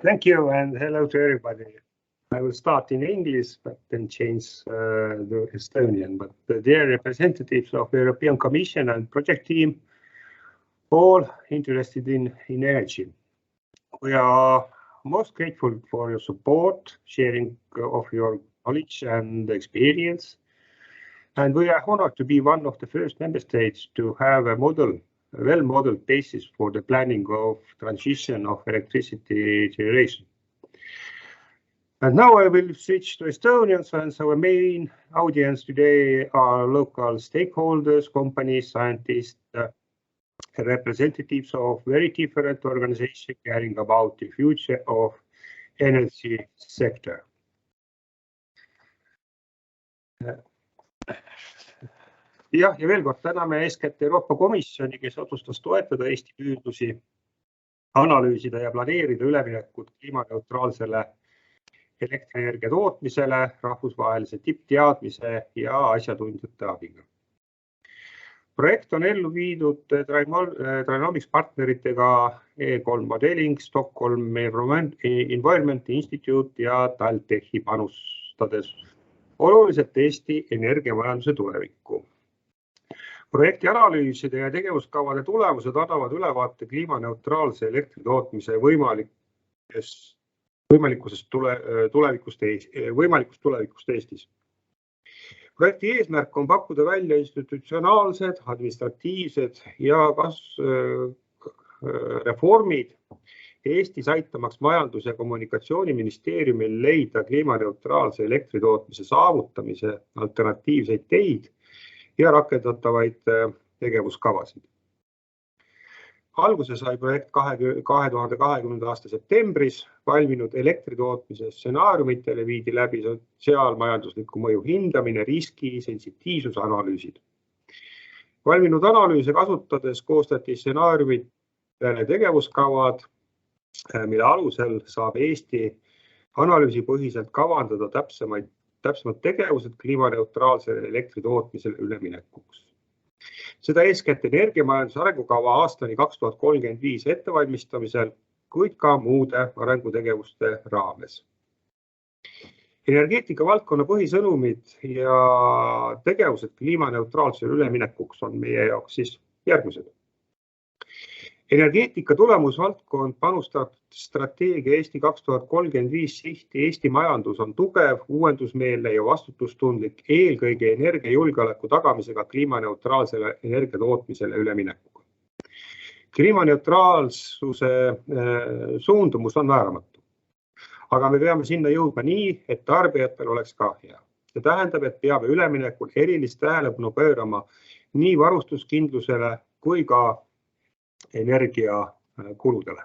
Thank you and hello to everybody. I will start in English, but then change the Estonian. But the dear representatives of the European Commission and project team, all interested in energy. We are most grateful for your support, sharing of your knowledge and experience. And we are honored to be one of the first member states to have a well-modeled basis for the planning of transition of electricity generation. And now I will switch to Estonian, since our main audience today are local stakeholders, companies, scientists, representatives of very different organizations caring about the future of energy sector. Ja veel kord täname eeskätt Euroopa Komisjoni, kes otsustas toetada Eesti püüdlusi analüüsida ja planeerida üleminekut kliimaneutraalsele elektrienergia tootmisele rahvusvahelise tippteadmise ja asjatundjate abiga. Projekt on ellu viidud Trinomics partneritega E3 Modeling, Stockholm Environment Institute ja TalTechi panustades oluliselt Eesti energiamajanduse tulevikku. Projekti analüüside ja tegevuskavade tulemused annavad ülevaate kliimaneutraalse elektritootmise võimalikust tulevikust Eestis. Projekti eesmärk on pakkuda välja institutsionaalsed, administratiivsed ja reformid Eestis aitamaks majandus- ja kommunikatsiooniministeeriumil leida kliimaneutraalse elektritootmise saavutamise alternatiivseid teid ja rakendatavaid tegevuskavasid. Alguse sai projekt 2020. aasta septembris, valminud elektritootmise stsenaariumitele viidi läbi sotsiaalmajandusliku mõju hindamine, riski, sensitiivsuse analüüsid. Valminud analüüse kasutades koostati stsenaariumitele tegevuskavad, mille alusel saab Eesti analüüsipõhiselt kavandada täpsemad tegevused kliimaneutraalsele elektritootmisele üleminekuks. Seda eeskätt energiamajanduse arengukava aastani 2035 ettevalmistamisel, kuid ka muude arengutegevuste raames. Energeetika valdkonna põhisõnumid ja tegevused kliimaneutraalsele üleminekuks on meie jaoks siis järgmised. Energeetika tulemusvaldkond panustab strateegia Eesti 2035 sihti. Eesti majandus on tugev, uuendusmeelne ja vastutustundlik eelkõige energiajulgeoleku tagamisega kliimaneutraalsele energiatootmisele üleminekuga. Kliimaneutraalsuse suundumus on määramatu, aga me peame sinna jõudma nii, et tarbijatel oleks ka hea. See tähendab, et peame üleminekul erilist tähelepanu pöörama nii varustuskindlusele kui ka energiakuludele.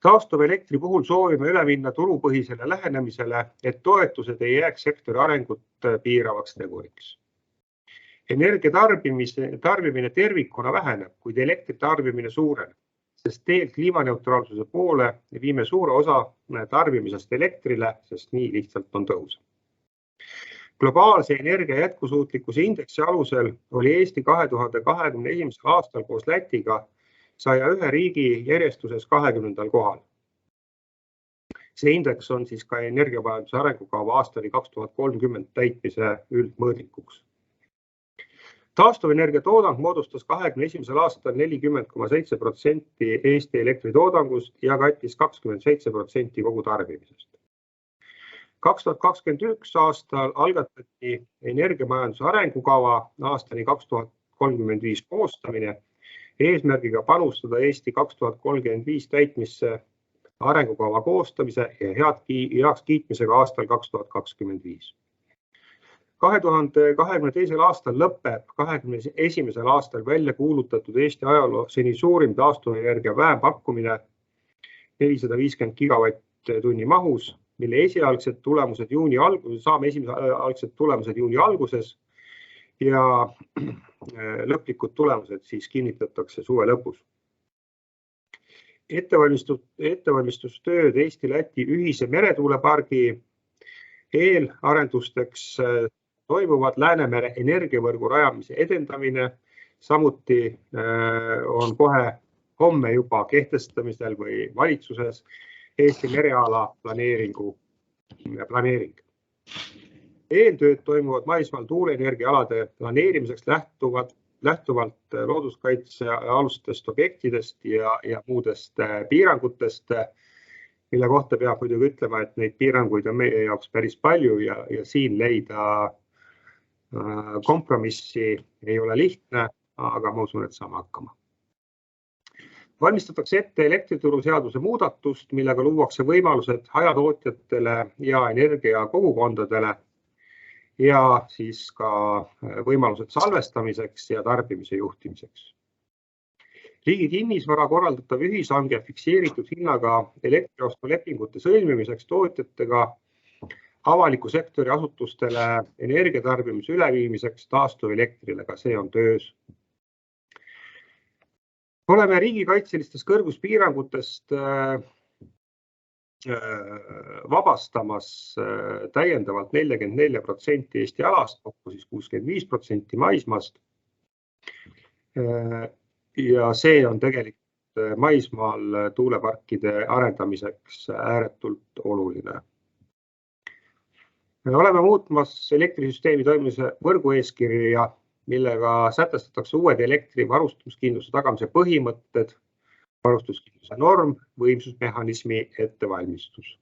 Taastuva elektri puhul soovime üle minna turupõhisele lähenemisele, et toetused ei jääks sektori arengut piiravaks teguriks. Energia tarbimine tervikuna väheneb, kuid elektri tarbimine suureneb, sest teel kliimaneutraalsuse poole viime suure osa tarbimisest elektrile, sest nii lihtsalt on tõus. Globaalse energia jätkusuutlikkuse indeksi alusel oli Eesti 2021. aastal koos Lätiga 101 riigi järjestuses 20. kohal. See indeks on siis ka energiamajanduse arengukava aastani 2030 täitmise üldmõõdikuks. Taastuvenergia toodang moodustas 2021. aastal 40,7% Eesti elektritoodangust ja kattis 27% kogu tarbimisest. 2021. aastal algatati energiamajanduse arengukava aastani 2035 koostamine eesmärgiga panustada Eesti 2035 täitmisse arengukava koostamise ja heaks kiitmisega aastal 2025. 2022. aastal lõpeb 2021. aastal välja kuulutatud Eesti ajaloo seni suurim taastuvenergia vähempakkumine 450 gigavatt-tunni mahus, mille esialgsed tulemused juuni alguses ja lõplikud tulemused siis kinnitatakse suve lõpus. Ettevalmistustööd Eesti-Läti ühise meretuulepargi eelarendusteks toimuvad Läänemere energiavõrgu rajamise edendamine, samuti on kohe homme juba kehtestamisel või valitsuses Eesti mereala planeering. Eeltööd toimuvad maismaal tuuleenergiaalade planeerimiseks lähtuvalt looduskaitse alustest objektidest ja muudest piirangutest, mille kohta peab muidugi ütlema, et neid piiranguid on meie jaoks päris palju ja siin leida kompromissi ei ole lihtne, aga ma usun, et saame hakkama. Valmistatakse ette elektrituruseaduse muudatust, millega luuakse võimalused hajatootjatele ja energiakogukondadele ja siis ka võimalused salvestamiseks ja tarbimise juhtimiseks. Riigi kinnisvara korraldatav ühishange fikseeritud hinnaga elektriostulepingute sõlmimiseks tootjatega avaliku sektori asutustele energiatarbimise üleviimiseks taastuvelektrile, ka see on töös. Oleme riigikaitselistest kõrguspiirangutest vabastamas täiendavalt 44% Eesti alast, kokku siis 65% maismaast. Ja see on tegelikult maismaal tuuleparkide arendamiseks ääretult oluline. Oleme muutmas elektrisüsteemi toimimise võrgueeskirja, millega sätestatakse uued elektrivarustuskindluse tagamise põhimõtted, varustuskindluse norm, võimsusmehhanismi ettevalmistus.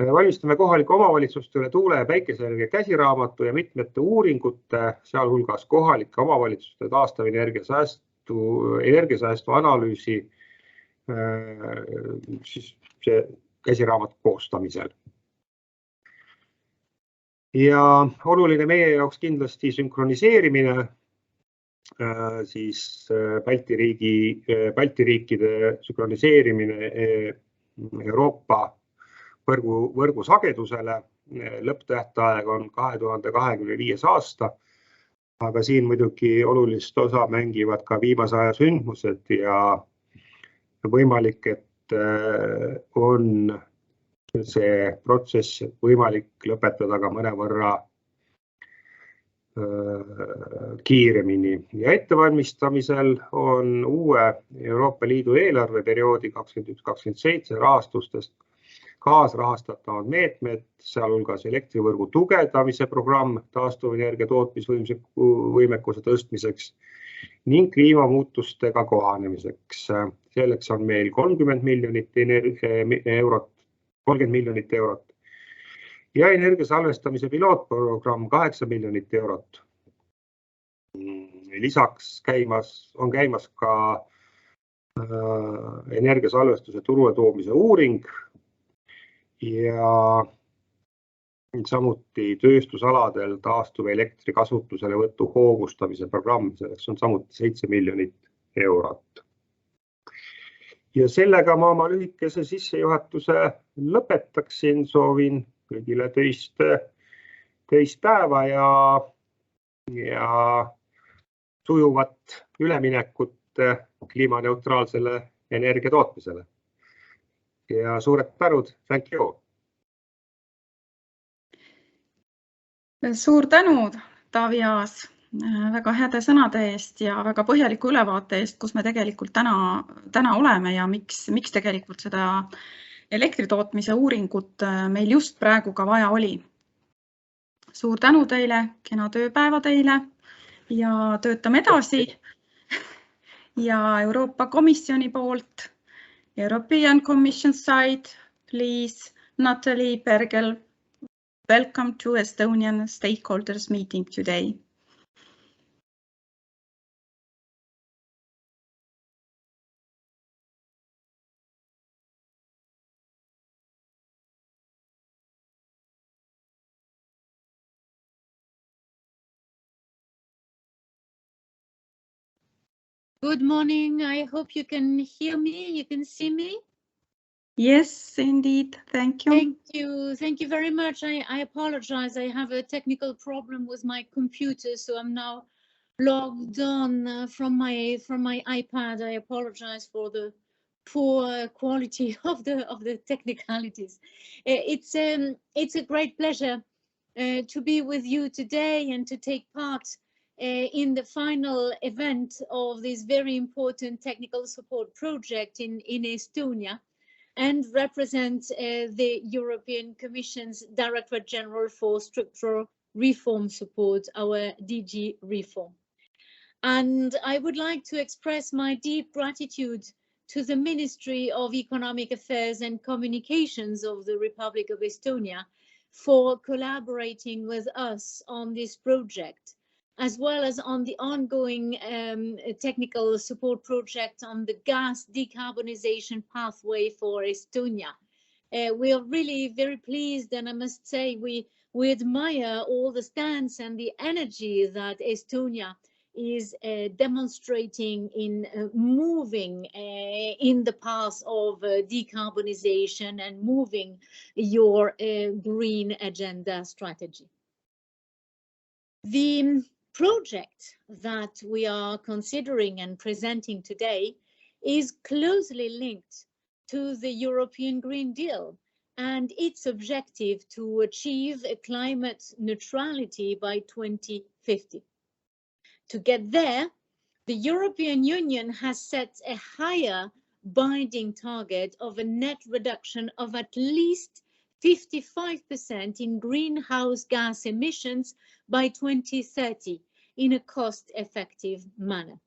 Valmistame kohaliku omavalitsuste üle tuule- ja päikeseenergia käsiraamatu ja mitmete uuringute, sealhulgas kohalike omavalitsuste energiasäästu analüüsi siis see käsiraamatu koostamisel. Ja oluline meie jaoks kindlasti sünkroniseerimine, siis Balti riikide sünkroniseerimine Euroopa võrgu sagedusele. Lõpptähtaeg on 2025. aasta, aga siin muidugi olulist osa mängivad ka viimase aja sündmused ja võimalik, et on see protsess võimalik lõpetada ka mõnevõrra kiiremini. Ja ettevalmistamisel on uue Euroopa Liidu eelarveperioodi 21-27 rahastustest kaasrahastatavad meetmed, sealhulgas elektrivõrgu tugevdamise programm taastuvenergia tootmisvõimekuse tõstmiseks ning kliimamuutustega kohanemiseks. Selleks on meil 30 miljonit eurot ja energiasalvestamise pilootprogramm 8 miljonit eurot. Lisaks on käimas ka energiasalvestuse turule toomise uuring ja samuti tööstusaladel taastuvelektri kasutuselevõtu hoogustamise programm, selleks on samuti 7 miljonit eurot. Ja sellega ma oma lühikese sissejuhatuse lõpetaksin, soovin kõigile töist päeva ja sujuvat üleminekut kliimaneutraalsele energia tootmisele. Ja suured tänud, thank you! Suur tänu, Taavi Aas, väga heade sõnade eest ja väga põhjaliku ülevaate eest, kus me tegelikult täna oleme ja miks tegelikult seda elektritootmise uuringut meil just praegu ka vaja oli. Suur tänu teile, kena tööpäeva teile ja töötame edasi. Ja Euroopa Komisjoni poolt, European Commission side, please, Nathalie, Berger, welcome to Estonian stakeholders meeting today. Good morning. I hope you can hear me. You can see me. Yes, indeed. Thank you. Thank you. Thank you very much. I apologize. I have a technical problem with my computer, so I'm now logged on from my iPad. I apologize for the poor quality of the technicalities. It's a great pleasure to be with you today and to take part in the final event of this very important technical support project in Estonia, and represent the European Commission's Directorate General for Structural Reform Support, our DG Reform. And I would like to express my deep gratitude to the Ministry of Economic Affairs and Communications of the Republic of Estonia for collaborating with us on this project, as well as on the ongoing technical support project on the gas decarbonization pathway for Estonia. We are really very pleased, and I must say we admire all the stance and the energy that Estonia is demonstrating in moving in the path of decarbonization and moving your green agenda strategy. The project that we are considering and presenting today is closely linked to the European Green Deal and its objective to achieve climate neutrality by 2050. To get there, the European Union has set a higher binding target of a net reduction of at least 55% in greenhouse gas emissions by 2030 in a cost-effective manner.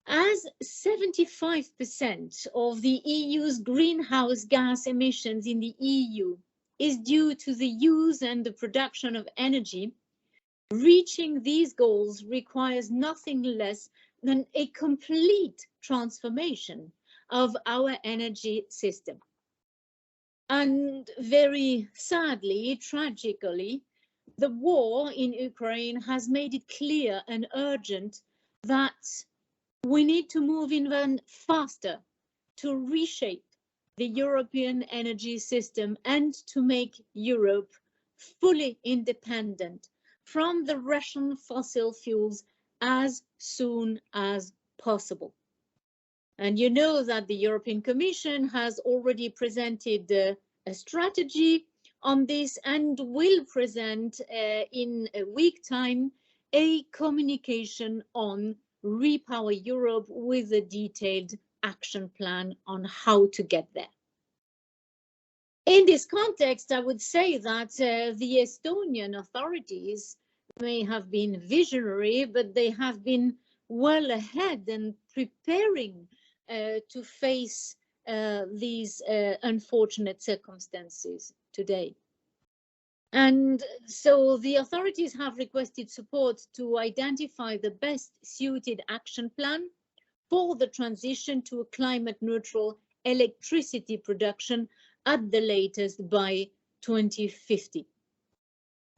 As 75% of the EU's greenhouse gas emissions in the EU is due to the use and the production of energy, reaching these goals requires nothing less than a complete transformation of our energy system. And very sadly, tragically, the war in Ukraine has made it clear and urgent that we need to move even faster to reshape the European energy system and to make Europe fully independent from the Russian fossil fuels as soon as possible. And you know that the European Commission has already presented a strategy on this and will present in a week's time a communication on Repower Europe with a detailed action plan on how to get there. In this context, I would say that the Estonian authorities may have been visionary, but they have been well ahead and preparing to face these unfortunate circumstances today. And so the authorities have requested support to identify the best suited action plan for the transition to a climate neutral electricity production at the latest by 2050.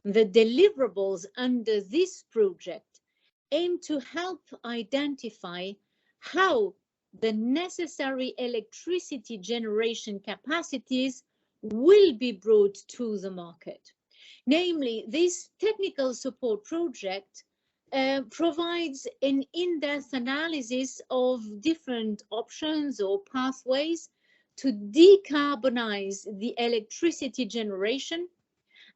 The deliverables under this project aim to help identify how the necessary electricity generation capacities will be brought to the market. Namely, this technical support project provides an in-depth analysis of different options or pathways to decarbonize the electricity generation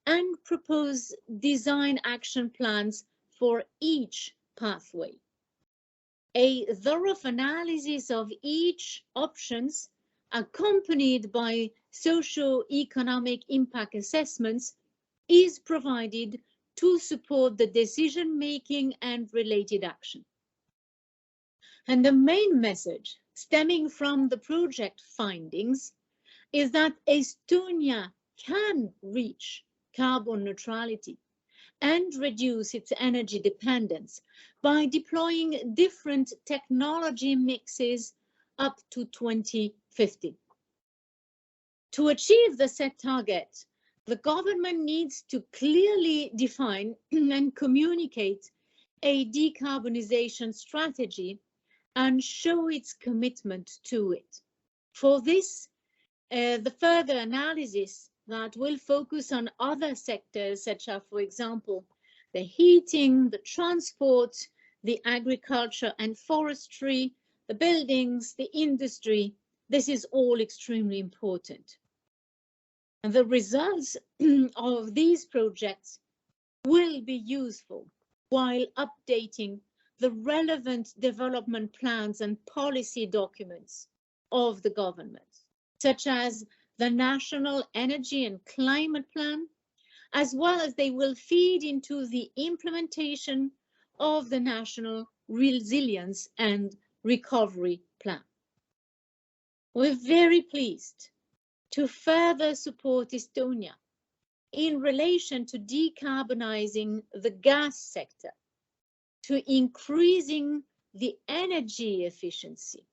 and propose design action plans for each pathway. A thorough analysis of each options, accompanied by socio-economic impact assessments, is provided to support the decision-making and related action. And the main message stemming from the project findings is that Estonia can reach carbon neutrality and reduce its energy dependence by deploying different technology mixes up to 2050. To achieve the set target, the government needs to clearly define and communicate a decarbonization strategy and show its commitment to it. For this, the further analysis that will focus on other sectors such as, for example, the heating, the transport, the agriculture and forestry, the buildings, the industry, this is all extremely important. And the results of these projects will be useful while updating the relevant development plans and policy documents of the government, such as the National Energy and Climate Plan, as well as they will feed into the implementation of the National Resilience and Recovery Plan. We're very pleased to further support Estonia in relation to decarbonizing the gas sector, to increasing the energy efficiency,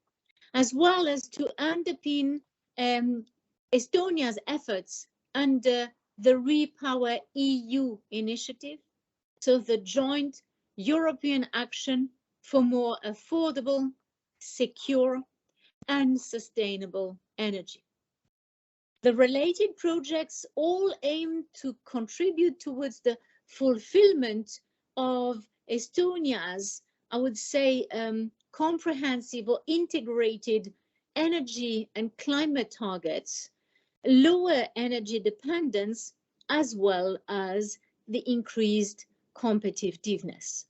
as well as to underpin Estonia's efforts under the Repower EU initiative, so the joint European action for more affordable, secure, and sustainable energy. The related projects all aim to contribute towards the fulfillment of Estonia's, I would say, comprehensive or integrated energy and climate targets, lower energy dependence, as well as the increased competitiveness.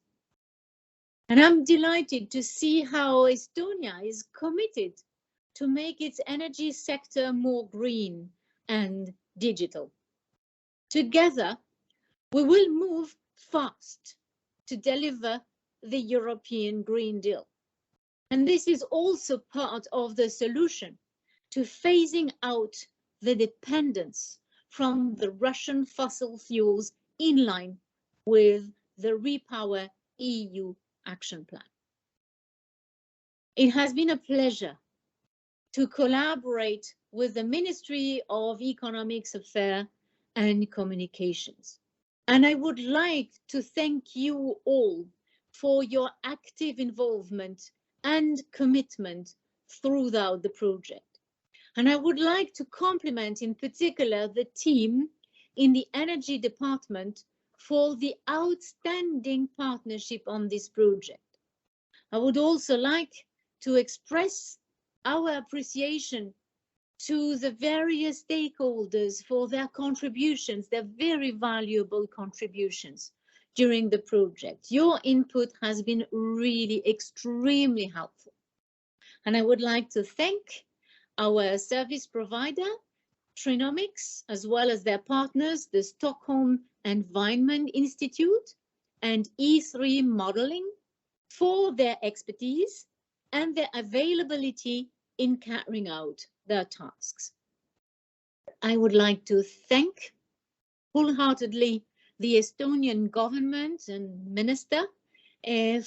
And I'm delighted to see how Estonia is committed to make its energy sector more green and digital. Together, we will move fast to deliver the European Green Deal. And this is also part of the solution to phasing out the dependence from the Russian fossil fuels in line with the Repower EU action plan. It has been a pleasure to collaborate with the Ministry of Economic Affairs and Communications. And I would like to thank you all for your active involvement and commitment throughout the project. And I would like to compliment in particular the team in the Energy Department for the outstanding partnership on this project. I would also like to express our appreciation to the various stakeholders for their contributions, their very valuable contributions during the project. Your input has been really extremely helpful. And I would like to thank our service provider, Trinomics, as well as their partners, the Stockholm Environment Institute and E3 Modeling, for their expertise and their availability in carrying out their tasks. I would like to thank wholeheartedly the Estonian government and minister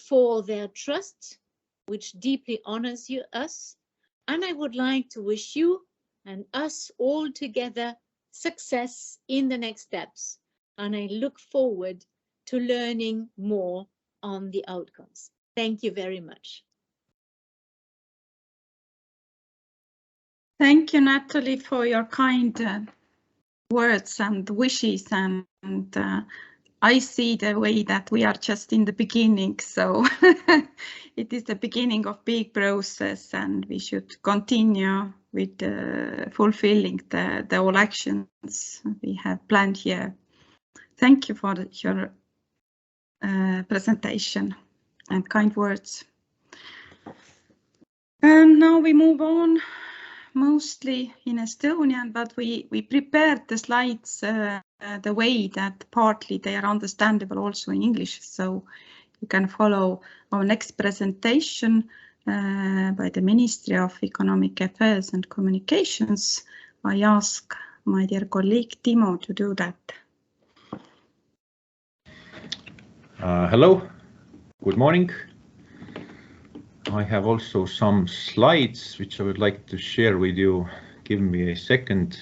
for their trust, which deeply honors us. And I would like to wish you and us all together success in the next steps. And I look forward to learning more on the outcomes. Thank you very much. Thank you, Nathalie, for your kind words and wishes. And I see the way that we are just in the beginning. So it is the beginning of big process, and we should continue with fulfilling the all actions we have planned here. Thank you for your presentation and kind words. And now we move on, mostly in Estonian, but we prepared the slides the way that partly they are understandable also in English. So you can follow our next presentation by the Ministry of Economic Affairs and Communications. I ask my dear colleague Timo to do that. Hello, good morning. I have also some slides which I would like to share with you. Give me a second.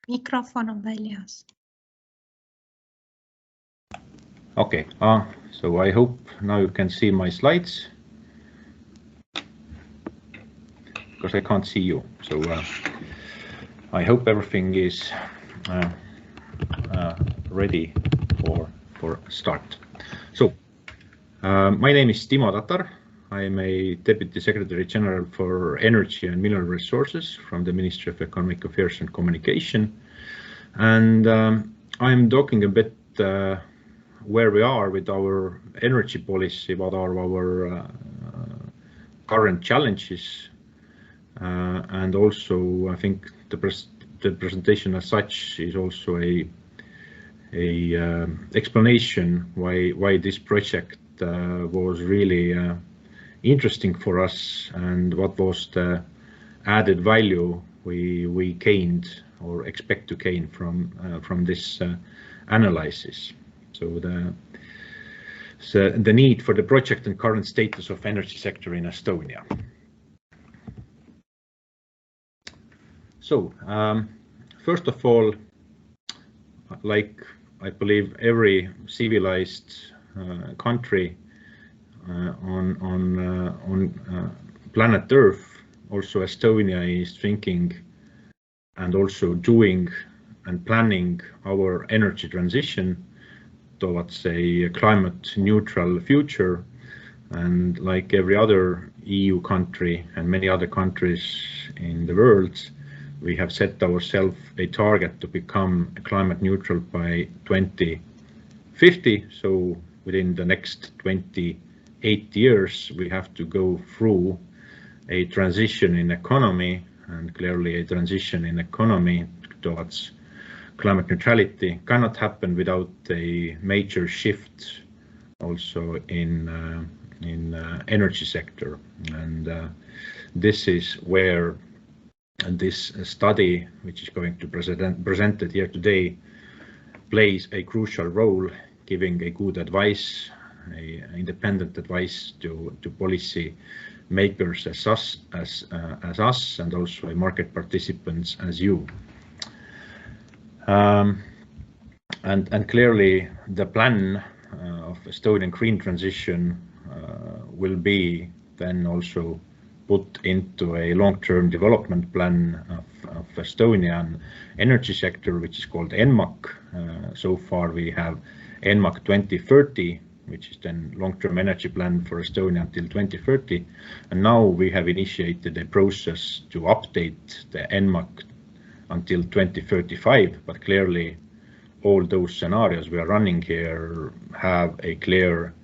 Mikrofon on väljas. Okay, so I hope now you can see my slides. because I can't see you. So I hope everything is ready for start. So my name is Timo Tatar. I am a Deputy Secretary General for Energy and Mineral Resources from the Ministry of Economic Affairs and Communication. And I'm talking a bit where we are with our energy policy, what are our current challenges, and also I think the presentation as such is also a explanation why this project was really interesting for us and what was the added value we gained or expect to gain from this analysis. So the need for the project and current status of energy sector in Estonia. So first of all, like I believe every civilized country on planet Earth, also Estonia is thinking and also doing and planning our energy transition towards a climate neutral future. And like every other EU country and many other countries in the world, we have set ourselves a target to become climate neutral by 2050. So within the next 28 years, we have to go through a transition in economy, and clearly a transition in economy towards climate neutrality cannot happen without a major shift also in energy sector. And this is where this study, which is going to presented here today, plays a crucial role, giving a good advice, independent advice to policy makers as us, and also market participants as you. And clearly the plan of Estonian green transition will be then also put into a long-term development plan of Estonian energy sector, which is called ENMAC. So far we have ENMAC 2030, which is then long-term energy plan for Estonia until 2030. And now we have initiated a process to update the ENMAC until 2035, but clearly all those scenarios we are running here have a clear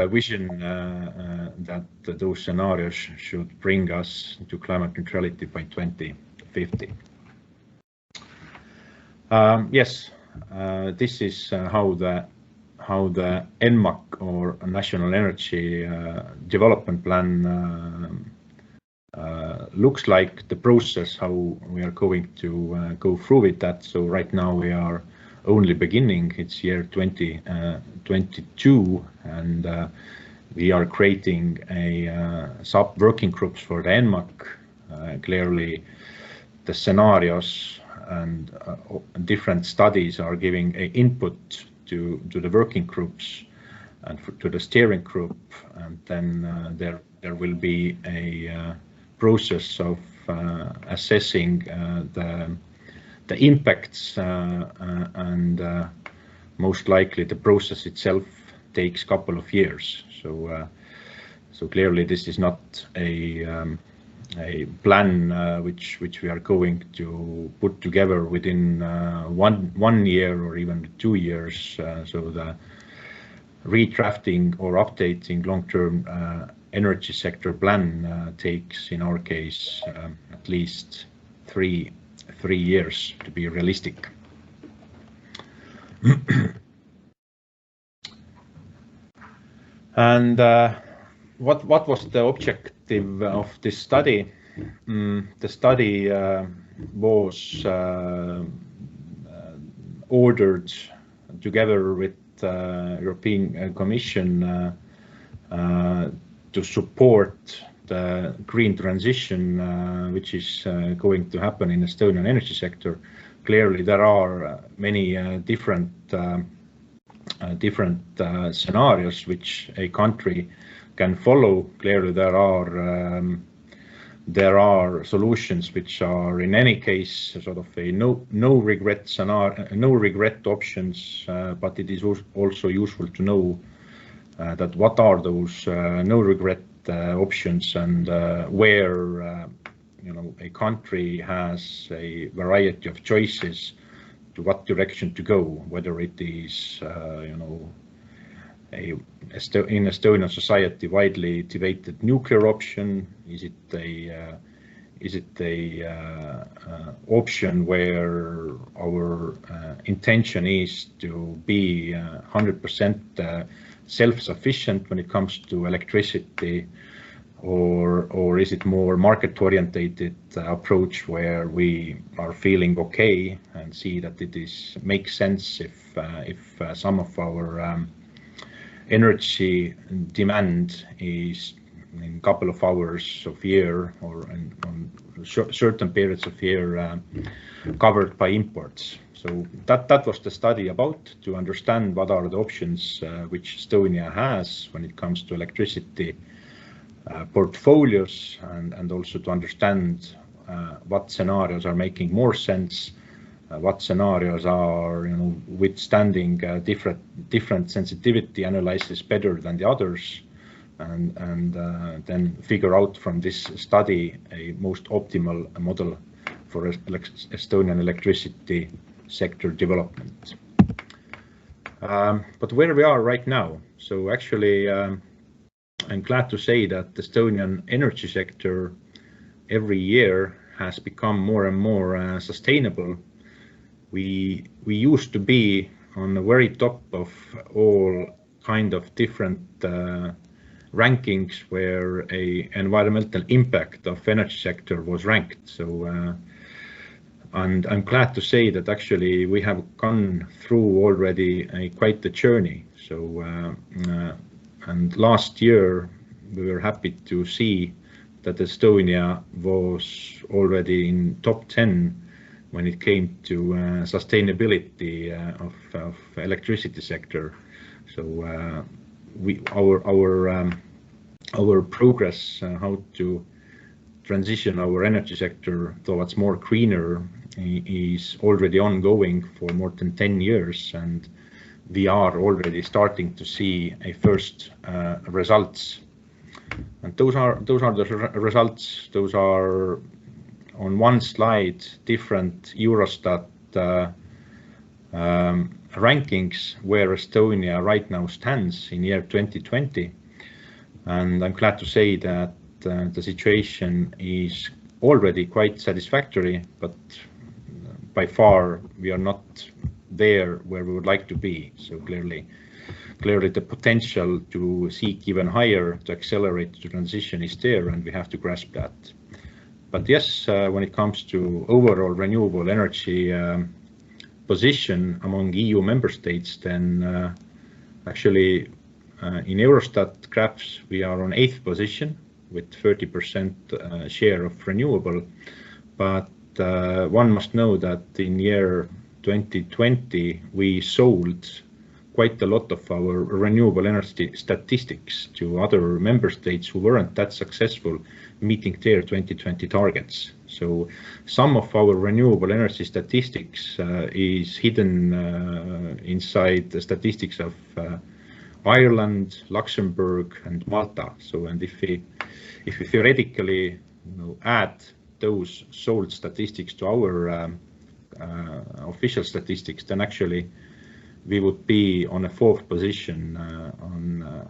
vision that those scenarios should bring us to climate neutrality by 2050. Yes, this is how the ENMAC or National Energy Development Plan looks like, the process, how we are going to go through with that. So right now we are only beginning, it's year 2022, and we are creating a sub-working groups for the ENMAC. Clearly the scenarios and different studies are giving an input to the working groups and to the steering group, and then there will be a process of assessing the impacts, and most likely the process itself takes a couple of years. So clearly this is not a plan which we are going to put together within 1 year or even 2 years. So the redrafting or updating long-term energy sector plan takes, in our case, at least three years to be realistic. And what was the objective of this study? The study was ordered together with European Commission to support the green transition which is going to happen in the Estonian energy sector. Clearly there are many different scenarios which a country can follow. Clearly there are there are solutions which are in any case sort of a no regret scenario, no regret options, but it is also useful to know that what are those no regret options, and where a country has a variety of choices to what direction to go, whether it is in Estonian society widely debated nuclear option. Is it a option where our intention is to be 100% self-sufficient when it comes to electricity, or is it more market-orientated approach where we are feeling okay and see that it makes sense if some of our energy demand is in a couple of hours of year or on certain periods of year covered by imports. So that was the study about, to understand what are the options which Estonia has when it comes to electricity portfolios, and also to understand what scenarios are making more sense, what scenarios are withstanding different sensitivity analysis better than the others, and then figure out from this study a most optimal model for Estonian electricity sector development. But where we are right now, so actually I'm glad to say that the Estonian energy sector every year has become more and more sustainable. We used to be on the very top of all kind of different rankings where a environmental impact of energy sector was ranked. So and I'm glad to say that actually we have gone through already quite the journey. So and last year we were happy to see that Estonia was already in top 10 when it came to sustainability of electricity sector. So our progress how to transition our energy sector towards more greener is already ongoing for more than 10 years, and we are already starting to see a first results. And those are the results. Those are on one slide different Eurostat rankings where Estonia right now stands in year 2020. And I'm glad to say that the situation is already quite satisfactory, but by far we are not there where we would like to be. So clearly the potential to seek even higher, to accelerate the transition is there, and we have to grasp that. But yes, when it comes to overall renewable energy position among EU member states, then actually in Eurostat graphs we are on 8th position with 30% share of renewable. But one must know that in year 2020 we sold quite a lot of our renewable energy statistics to other member states who weren't that successful meeting their 2020 targets. So some of our renewable energy statistics is hidden inside the statistics of Ireland, Luxembourg and Malta. So, and if we theoretically add those sold statistics to our official statistics, then actually we would be on a 4th position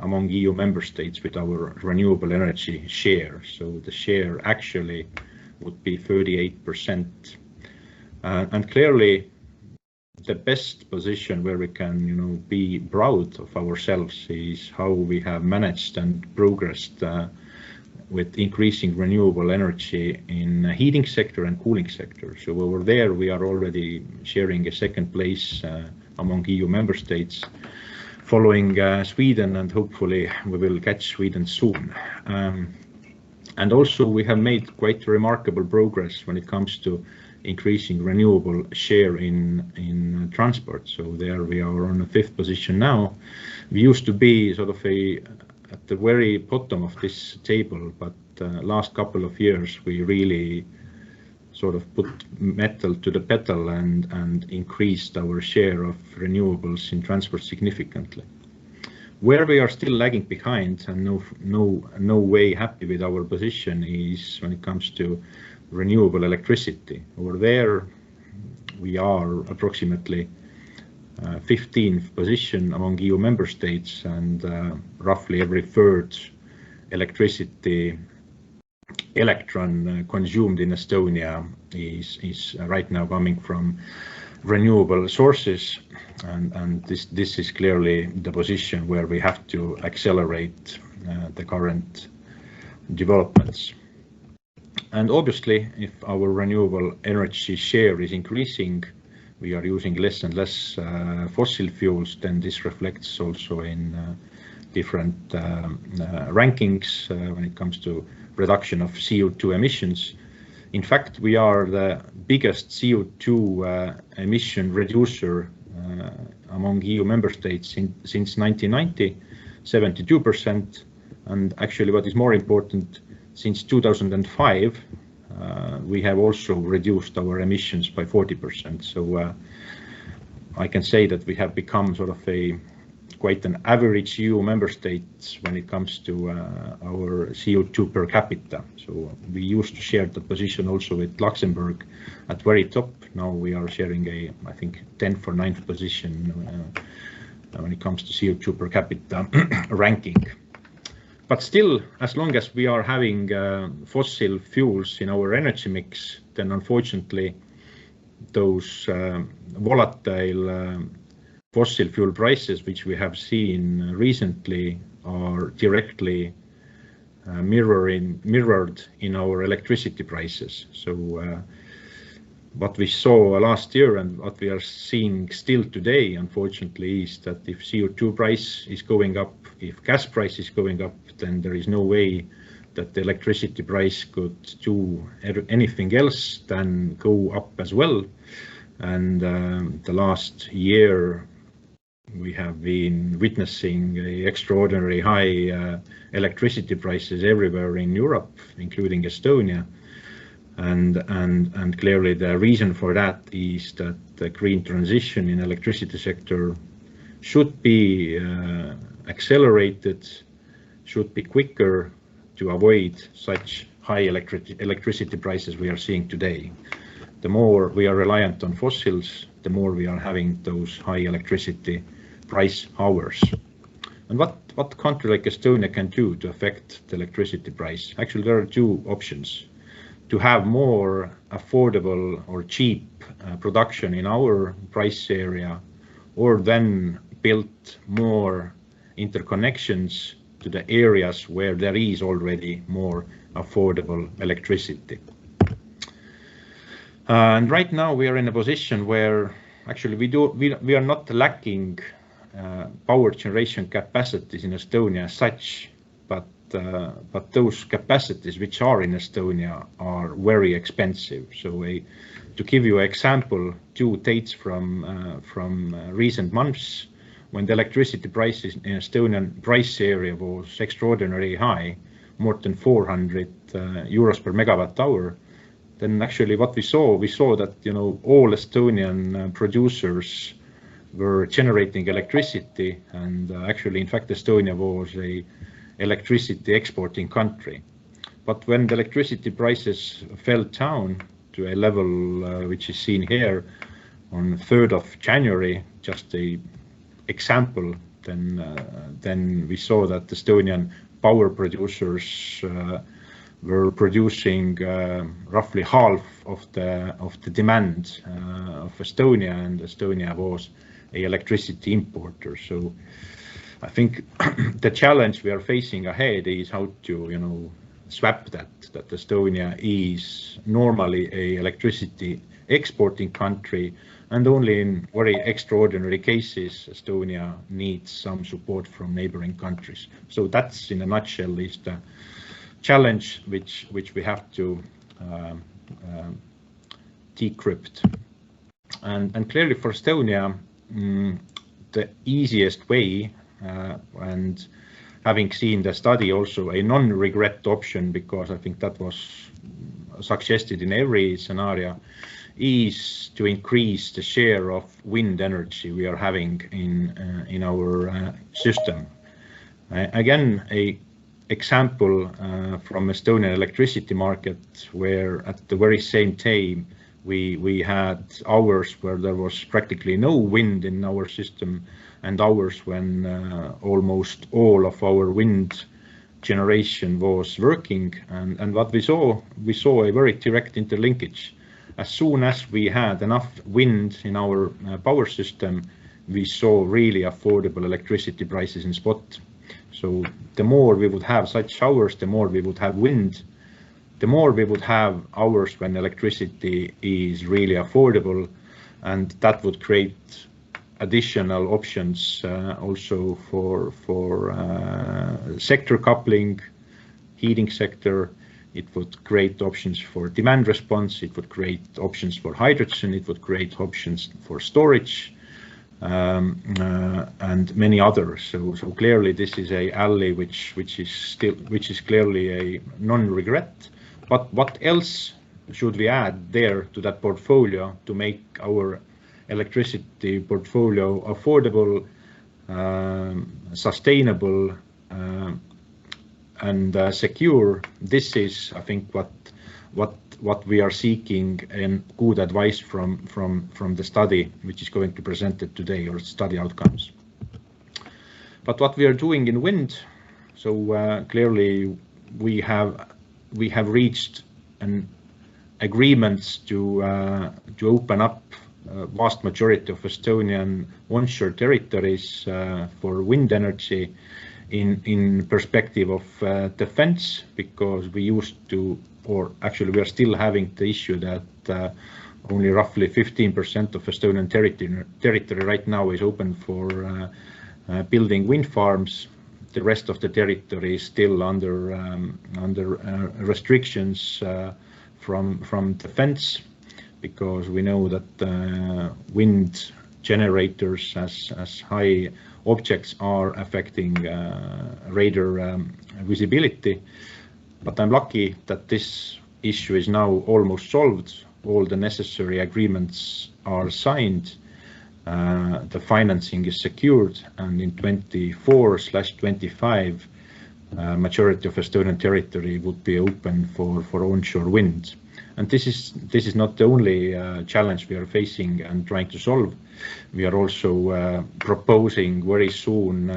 among EU member states with our renewable energy share. So the share actually would be 38%. And clearly the best position where we can be proud of ourselves is how we have managed and progressed with increasing renewable energy in heating sector and cooling sector. So over there we are already sharing a 2nd place among EU member states, following Sweden, and hopefully we will catch Sweden soon. And also we have made quite remarkable progress when it comes to increasing renewable share in transport. So there we are on the 5th position now. We used to be sort of at the very bottom of this table, but last couple of years we really sort of put metal to the pedal and increased our share of renewables in transport significantly. Where we are still lagging behind and no way happy with our position is when it comes to renewable electricity. Over there we are approximately 15th position among EU member states, and roughly every third electricity electron consumed in Estonia is right now coming from renewable sources, and this is clearly the position where we have to accelerate the current developments. And obviously, if our renewable energy share is increasing, we are using less and less fossil fuels, then this reflects also in different rankings when it comes to reduction of CO2 emissions. In fact, we are the biggest CO2 emission reducer among EU member states since 1990, 72%. And actually, what is more important, since 2005, we have also reduced our emissions by 40%. So I can say that we have become sort of quite an average EU member state when it comes to our CO2 per capita. So we used to share the position also with Luxembourg at very top. Now we are sharing I think 10th or 9th position when it comes to CO2 per capita ranking. But still, as long as we are having fossil fuels in our energy mix, then unfortunately those volatile fossil fuel prices, which we have seen recently, are directly mirrored in our electricity prices. So what we saw last year and what we are seeing still today, unfortunately, is that if CO2 price is going up, if gas price is going up, then there is no way that the electricity price could do anything else than go up as well. And the last year we have been witnessing extraordinary high electricity prices everywhere in Europe, including Estonia. And clearly the reason for that is that the green transition in electricity sector should be accelerated, should be quicker to avoid such high electricity prices we are seeing today. The more we are reliant on fossils, the more we are having those high electricity price hours. And what country like Estonia can do to affect the electricity price? Actually, there are two options. To have more affordable or cheap production in our price area, or then build more interconnections to the areas where there is already more affordable electricity. And right now we are in a position where actually we are not lacking power generation capacities in Estonia as such, but those capacities which are in Estonia are very expensive. So to give you an example, two dates from recent months, when the electricity prices in Estonian price area was extraordinarily high, more than 400 euros per megawatt hour, then actually what we saw that, you know, all Estonian producers were generating electricity, and actually, in fact, Estonia was a electricity exporting country. But when the electricity prices fell down to a level which is seen here on 3rd of January, just a example, then we saw that Estonian power producers were producing roughly half of the demand of Estonia, and Estonia was an electricity importer. So I think the challenge we are facing ahead is how to, you know, swap that Estonia is normally a electricity exporting country, and only in very extraordinary cases Estonia needs some support from neighboring countries. So that's, in a nutshell, is the challenge which we have to decrypt. And clearly for Estonia, the easiest way and having seen the study also a non-regret option, because I think that was suggested in every scenario, is to increase the share of wind energy we are having in our system. Again, a example from Estonian electricity market, where at the very same time we had hours where there was practically no wind in our system, and hours when almost all of our wind generation was working. And what we saw a very direct interlinkage. As soon as we had enough wind in our power system, we saw really affordable electricity prices in spot. So the more we would have such hours, the more we would have wind, the more we would have hours when electricity is really affordable, and that would create additional options also for sector coupling, heating sector. It would create options for demand response, it would create options for hydrogen, it would create options for storage, and many others. So clearly this is a alley which is clearly a non-regret. But what else should we add there to that portfolio to make our electricity portfolio affordable, sustainable, and secure? This is, I think, what we are seeking, and good advice from the study which is going to be presented today, or study outcomes. But what we are doing in wind, so clearly we have reached an agreements to open up vast majority of Estonian onshore territories for wind energy in perspective of defense, because we used to, or actually we are still having the issue that only roughly 15% of Estonian territory right now is open for building wind farms. The rest of the territory is still under restrictions from defense, because we know that wind generators as high objects are affecting radar visibility. But I'm lucky that this issue is now almost solved. All the necessary agreements are signed. The financing is secured, and in 24/25, majority of Estonian territory would be open for onshore wind. And this is not the only challenge we are facing and trying to solve. We are also proposing very soon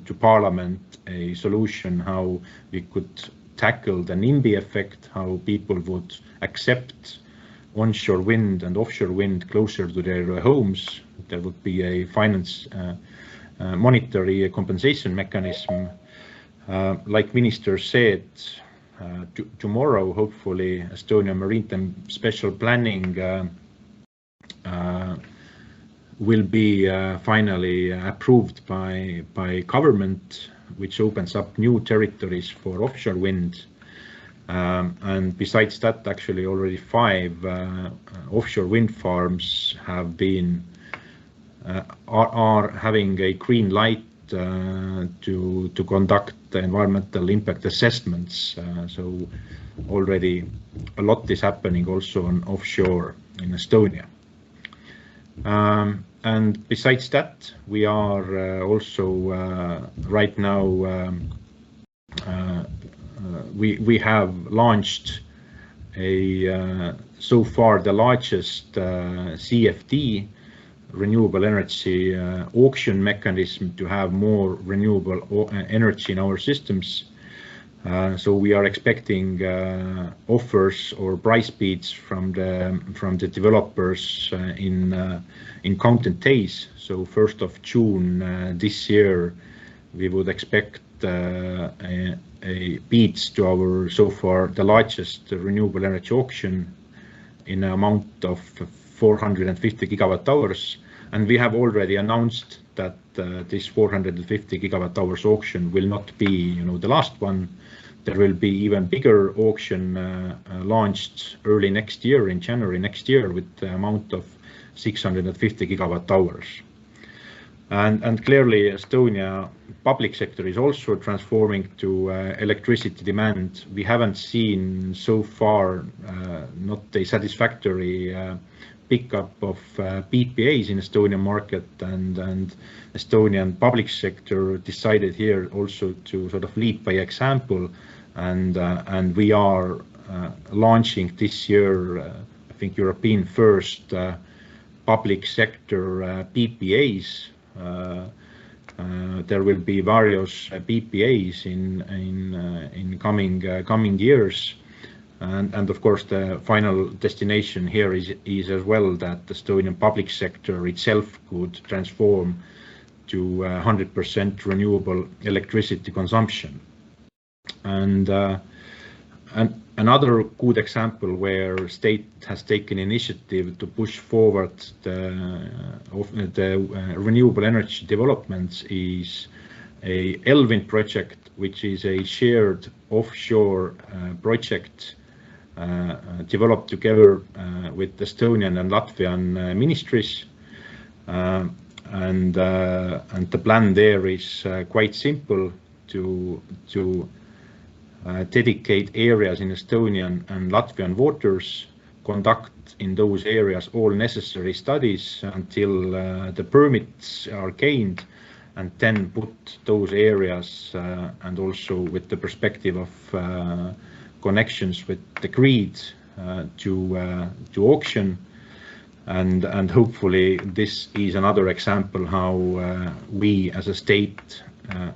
to Parliament a solution how we could tackle the NIMBY effect, how people would accept onshore wind and offshore wind closer to their homes. There would be a finance monetary compensation mechanism. Like Minister said, tomorrow, hopefully, Estonian Maritime Special Planning will be finally approved by government, which opens up new territories for offshore wind. And besides that, actually already 5 offshore wind farms have been are having a green light to conduct the environmental impact assessments. So already a lot is happening also on offshore in Estonia. And besides that, we are also right now we have launched a so far the largest CFD, renewable energy auction mechanism, to have more renewable energy in our systems. So we are expecting offers or price bids from the developers in counted days. So 1st of June this year, we would expect a bids to our so far the largest renewable energy auction in an amount of 450 gigawatt hours. And we have already announced that this 450 gigawatt hours auction will not be, the last one. There will be even bigger auction launched early next year, in January next year, with the amount of 650 gigawatt hours. And clearly Estonia public sector is also transforming to electricity demand. We haven't seen so far not a satisfactory pickup of PPAs in Estonian market, and Estonian public sector decided here also to sort of lead by example, and we are launching this year, I think, European first public sector PPAs. There will be various PPAs in coming years, and of course the final destination here is as well that the Estonian public sector itself could transform to 100% renewable electricity consumption. And another good example where state has taken initiative to push forward the renewable energy developments is a Elvin project, which is a shared offshore project developed together with Estonian and Latvian ministries. And the plan there is quite simple, to dedicate areas in Estonian and Latvian waters, conduct in those areas all necessary studies until the permits are gained, and then put those areas and also with the perspective of connections with the grid to auction. And hopefully this is another example how we as a state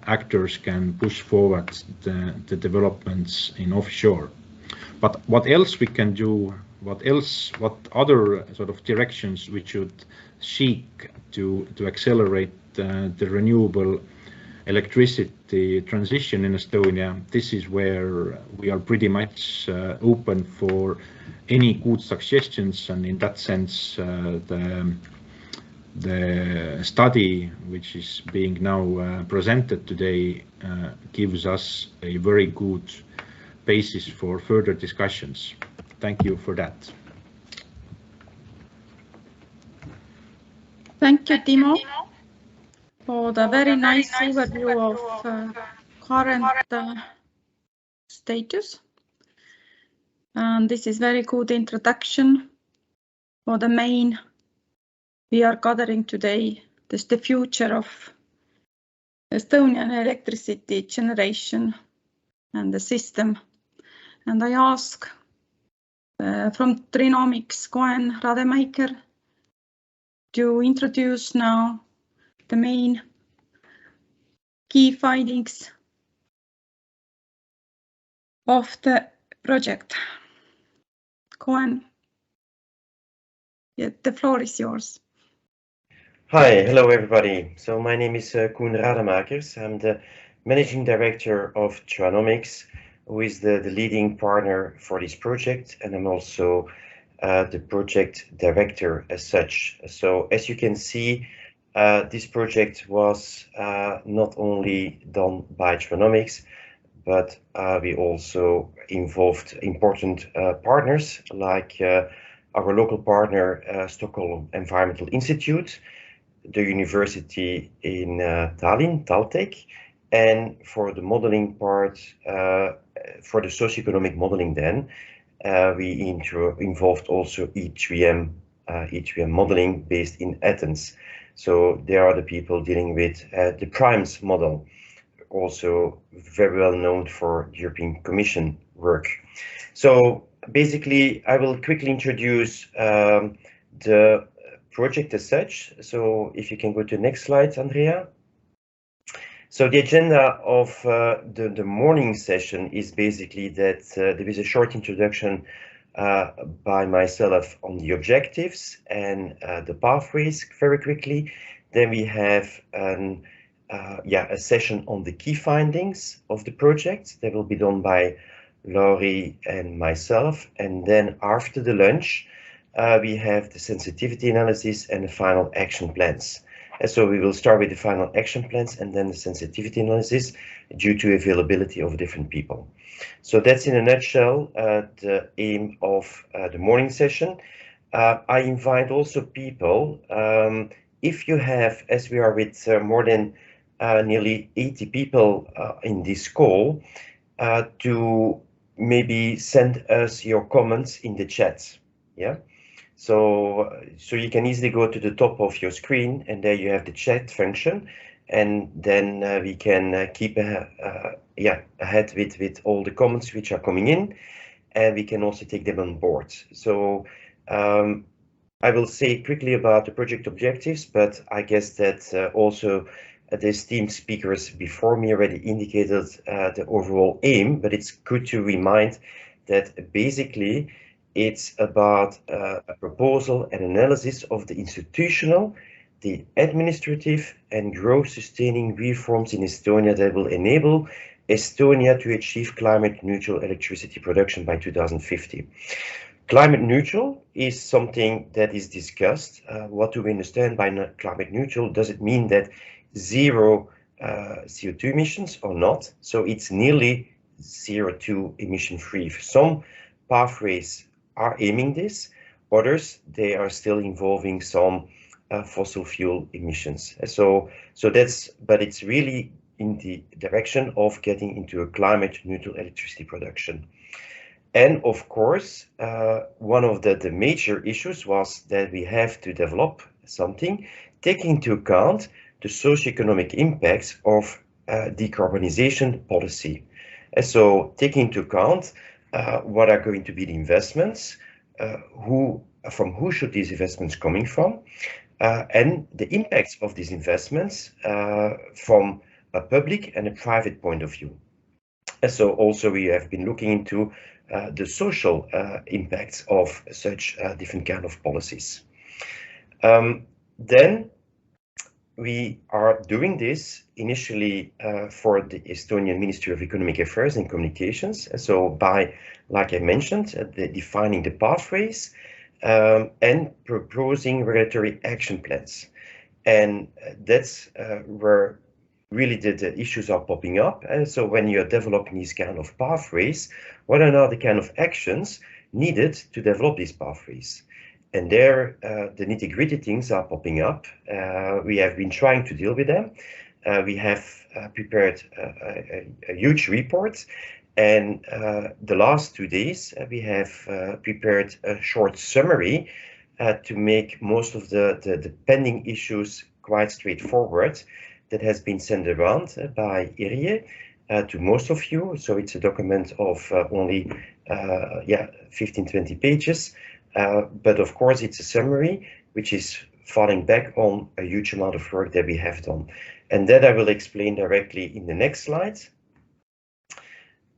actors can push forward the developments in offshore. But what else we can do, what other sort of directions we should seek to accelerate the renewable electricity transition in Estonia? This is where we are pretty much open for any good suggestions, and in that sense the study which is being now presented today gives us a very good basis for further discussions. Thank you for that. Thank you, Timo, for the very nice overview of current status. And this is very good introduction for the main we are gathering today. This is the future of Estonian electricity generation and the system. And I ask from Trinomics, Koen Rademaekers, to introduce now the main key findings of the project. Koen, the floor is yours. Hi, hello everybody. So my name is Koen Rademaekers. I'm the Managing Director of Trinomics, who is the leading partner for this project, and I'm also the project director as such. So as you can see, this project was not only done by Trinomics, but we also involved important partners like our local partner, Stockholm Environmental Institute, the university in Tallinn, TalTech, and for the modeling part, for the socioeconomic modeling then, we involved also E3M modeling based in Athens. So they are the people dealing with the PRIMES model, also very well known for the European Commission work. So basically, I will quickly introduce the project as such. So if you can go to the next slide, Andrea. So the agenda of the morning session is basically that there is a short introduction by myself on the objectives and the pathways very quickly. Then we have a session on the key findings of the project that will be done by Lauri and myself. And then after the lunch, we have the sensitivity analysis and the final action plans. And so we will start with the final action plans and then the sensitivity analysis due to availability of different people. So that's in a nutshell the aim of the morning session. I invite also people if you have, as we are with more than nearly 80 people in this call, to maybe send us your comments in the chat. Yeah. So you can easily go to the top of your screen, and there you have the chat function, and then we can keep ahead with all the comments which are coming in, and we can also take them on board. So I will say quickly about the project objectives, but I guess that also the esteemed speakers before me already indicated the overall aim, but it's good to remind that basically it's about a proposal and analysis of the institutional, the administrative and growth-sustaining reforms in Estonia that will enable Estonia to achieve climate-neutral electricity production by 2050. Climate neutral is something that is discussed. What do we understand by climate neutral? Does it mean that zero CO2 emissions or not? So it's nearly CO2 emission free. Some pathways are aiming this, others they are still involving some fossil fuel emissions. So that's, but it's really in the direction of getting into a climate neutral electricity production. And of course, one of the major issues was that we have to develop something taking into account the socioeconomic impacts of decarbonization policy. And so taking into account what are going to be the investments, from who should these investments coming from, and the impacts of these investments from a public and a private point of view. And so also we have been looking into the social impacts of such different kind of policies. Then we are doing this initially for the Estonian Ministry of Economic Affairs and Communications. So by, like I mentioned, defining the pathways and proposing regulatory action plans. And that's where really the issues are popping up. And so when you're developing these kind of pathways, what are now the kind of actions needed to develop these pathways? And there, the nitty-gritty things are popping up. We have been trying to deal with them. We have prepared a huge report, and the last 2 days we have prepared a short summary to make most of the pending issues quite straightforward. That has been sent around by Irje to most of you. So it's a document of only 15-20 pages. But of course, it's a summary which is falling back on a huge amount of work that we have done. And that I will explain directly in the next slide.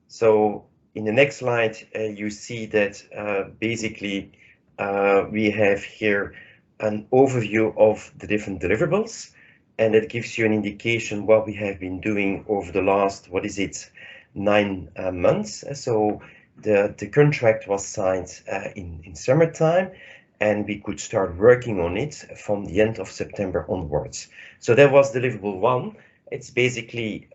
So in the next slide, you see that basically we have here an overview of the different deliverables. And it gives you an indication what we have been doing over the last, 9 months. So the contract was signed in summertime, and we could start working on it from the end of September onwards. So that was deliverable 1. It's basically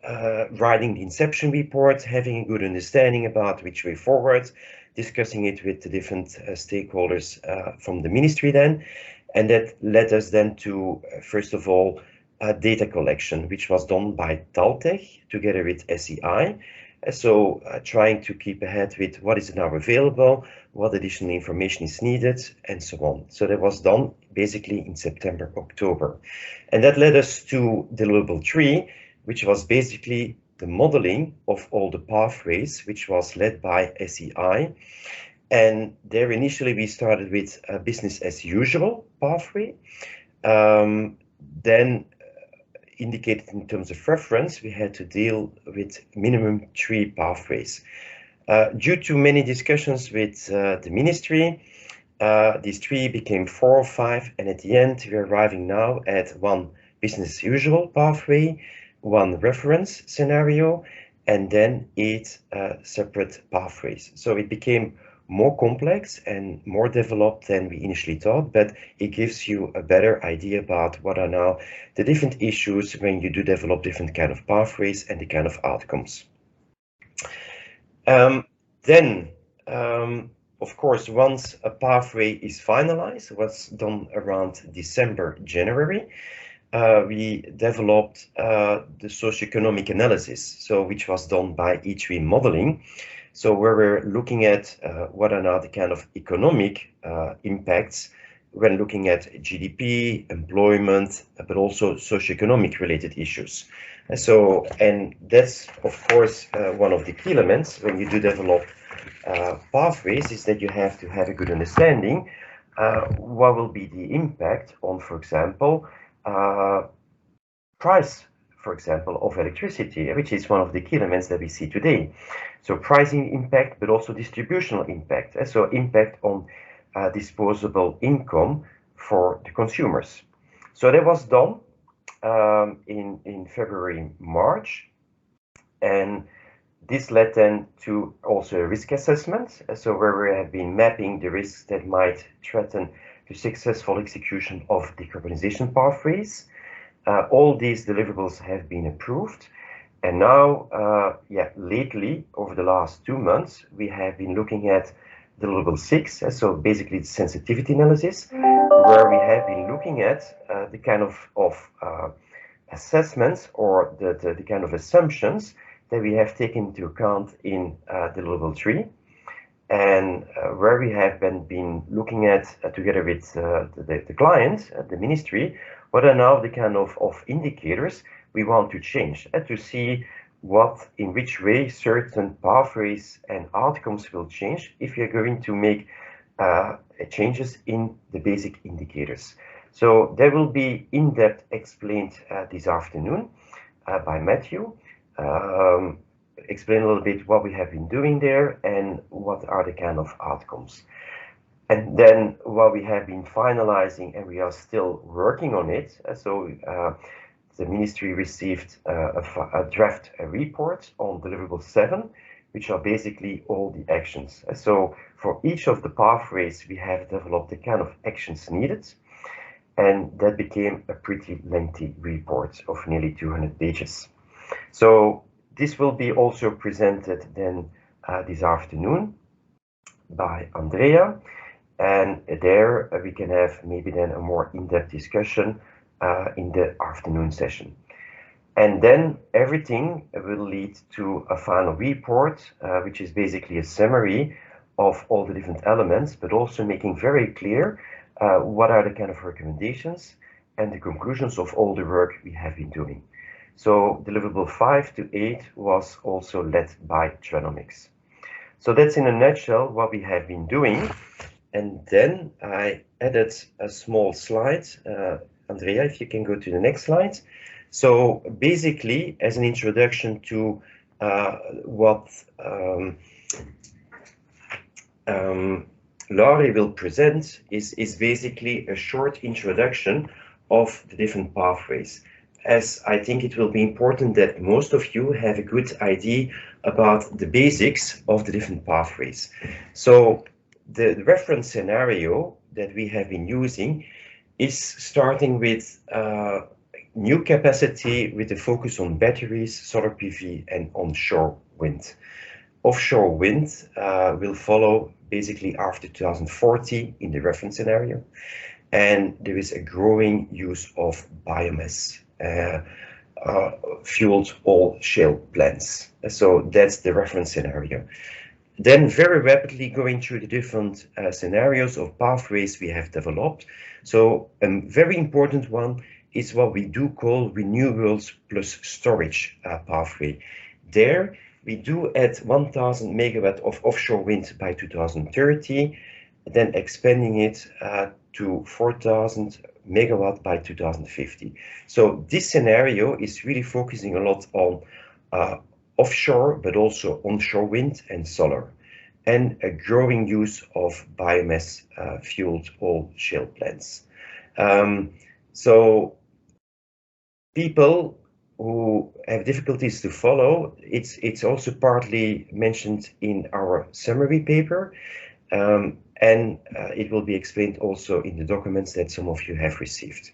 writing the inception report, having a good understanding about which way forward, discussing it with the different stakeholders from the ministry then. And that led us then to, first of all, data collection, which was done by Taltech together with SEI. So trying to keep ahead with what is now available, what additional information is needed, and so on. So that was done basically in September, October. And that led us to deliverable 3, which was basically the modeling of all the pathways, which was led by SEI. And there initially we started with a business as usual pathway. Then indicated in terms of reference, we had to deal with minimum 3 pathways. Due to many discussions with the ministry, these 3 became 4 or 5, and at the end we're arriving now at 1 business as usual pathway, 1 reference scenario, and then 8 separate pathways. So it became more complex and more developed than we initially thought, but it gives you a better idea about what are now the different issues when you do develop different kind of pathways and the kind of outcomes. Then of course, once a pathway is finalized, what's done around December, January, we developed the socioeconomic analysis, so which was done by E3 modeling. So where we're looking at what are now the kind of economic impacts when looking at GDP, employment, but also socioeconomic related issues. And that's of course one of the key elements when you do develop pathways, is that you have to have a good understanding what will be the impact on, for example, price, for example, of electricity, which is one of the key elements that we see today. So pricing impact, but also distributional impact. So impact on disposable income for the consumers. So that was done in February, March, and this led then to also a risk assessment. So where we have been mapping the risks that might threaten the successful execution of decarbonization pathways. All these deliverables have been approved. And now, lately, over the last 2 months, we have been looking at deliverable 6, so basically the sensitivity analysis, where we have been looking at the kind of assessments or the kind of assumptions that we have taken into account in deliverable 3. And where we have been looking at, together with the client, the ministry, what are now the kind of indicators we want to change, to see in which way certain pathways and outcomes will change if you're going to make changes in the basic indicators. So there will be in-depth explained this afternoon by Matthew. Explain a little bit what we have been doing there and what are the kind of outcomes. And then what we have been finalizing, and we are still working on it. So the ministry received a draft report on deliverable 7, which are basically all the actions. So for each of the pathways, we have developed the kind of actions needed. And that became a pretty lengthy report of nearly 200 pages. So this will be also presented then this afternoon by Andrea, and there we can have maybe then a more in-depth discussion in the afternoon session. And then everything will lead to a final report, which is basically a summary of all the different elements, but also making very clear what are the kind of recommendations and the conclusions of all the work we have been doing. So deliverable 5 to 8 was also led by Trinomics. So that's in a nutshell what we have been doing. And then I added a small slide. Andrea, if you can go to the next slide. So basically, as an introduction to what Lauri will present is basically a short introduction of the different pathways, as I think it will be important that most of you have a good idea about the basics of the different pathways. So the reference scenario that we have been using is starting with new capacity with a focus on batteries, solar PV, and onshore wind. Offshore wind will follow basically after 2040 in the reference scenario. And there is a growing use of biomass fueled oil shale plants. So that's the reference scenario. Then very rapidly going through the different scenarios of pathways we have developed. So a very important one is what we do call renewables plus storage pathway. There we do add 1000 megawatt of offshore wind by 2030, then expanding it to 4000 megawatt by 2050. So this scenario is really focusing a lot on offshore, but also onshore wind and solar, and a growing use of biomass fueled oil shale plants. So people who have difficulties to follow, it's also partly mentioned in our summary paper, and it will be explained also in the documents that some of you have received.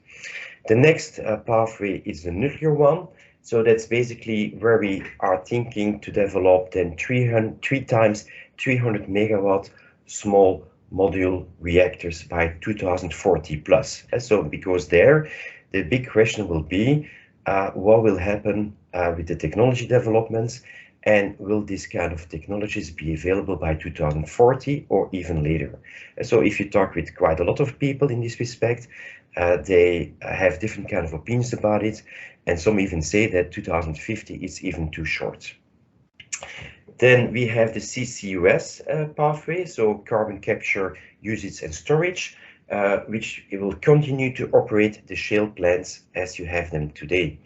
The next pathway is the nuclear one. So that's basically where we are thinking to develop then 3 times 300 megawatt small module reactors by 2040 plus. So because there, the big question will be, what will happen with the technology developments, and will this kind of technologies be available by 2040 or even later? So if you talk with quite a lot of people in this respect, they have different kind of opinions about it, and some even say that 2050 is even too short. Then we have the CCUS pathway, so carbon capture, usage and storage, which it will continue to operate the shale plants as you have them today.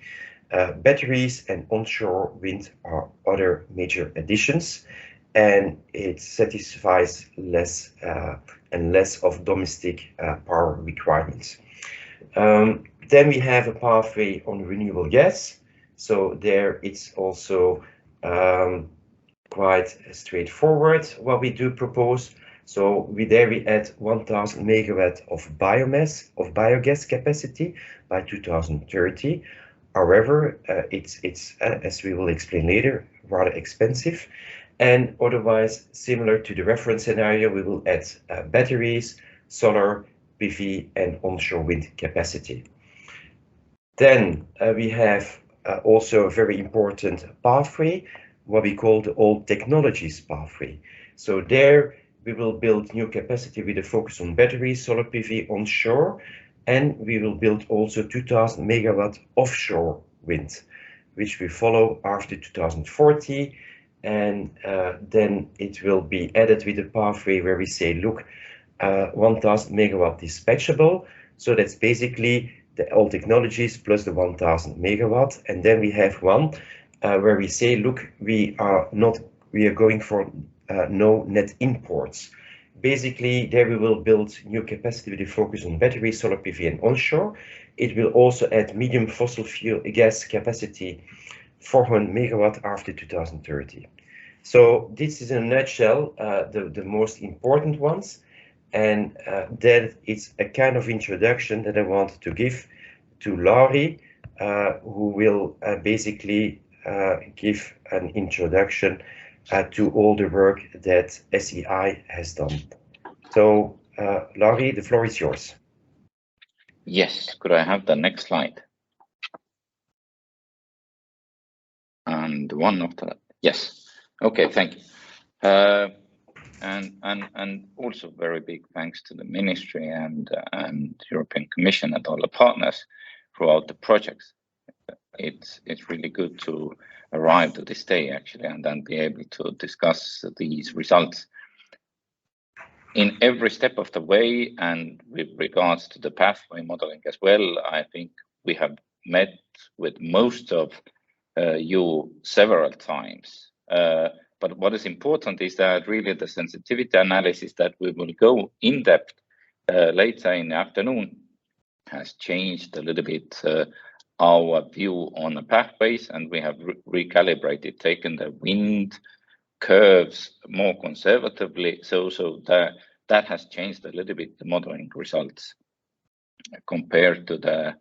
Batteries and onshore wind are other major additions, and it satisfies less and less of domestic power requirements. Then we have a pathway on renewable gas. So there it's also quite straightforward what we do propose. So we add 1,000 megawatt of biogas capacity by 2030. However, it's as we will explain later, rather expensive. And otherwise, similar to the reference scenario, we will add batteries, solar, PV, and onshore wind capacity. Then we have also a very important pathway, what we call the old technologies pathway. So there we will build new capacity with a focus on batteries, solar PV onshore, and we will build also 2,000 megawatt offshore wind, which we follow after 2040. And then it will be added with a pathway where we say, look, 1,000 megawatt dispatchable. So that's basically the old technologies plus the 1,000 megawatt. And then we have one where we say, look, we are going for no net imports. Basically, there we will build new capacity with a focus on battery, solar PV, and onshore. It will also add medium fossil fuel gas capacity, 400 megawatt after 2030. So this is in a nutshell the most important ones. And that it's a kind of introduction that I want to give to Lauri, who will basically give an introduction to all the work that SEI has done. So, Lauri, the floor is yours. Yes, could I have the next slide? And one after that. Yes. Okay, thank you. And also very big thanks to the Ministry and European Commission and all the partners throughout the projects. It's really good to arrive to this day actually, and then be able to discuss these results. In every step of the way, and with regards to the pathway modeling as well, I think we have met with most of you several times. But what is important is that really the sensitivity analysis that we will go in depth later in the afternoon has changed a little bit our view on the pathways, and we have recalibrated, taken the wind curves more conservatively. So that has changed a little bit the modeling results compared to the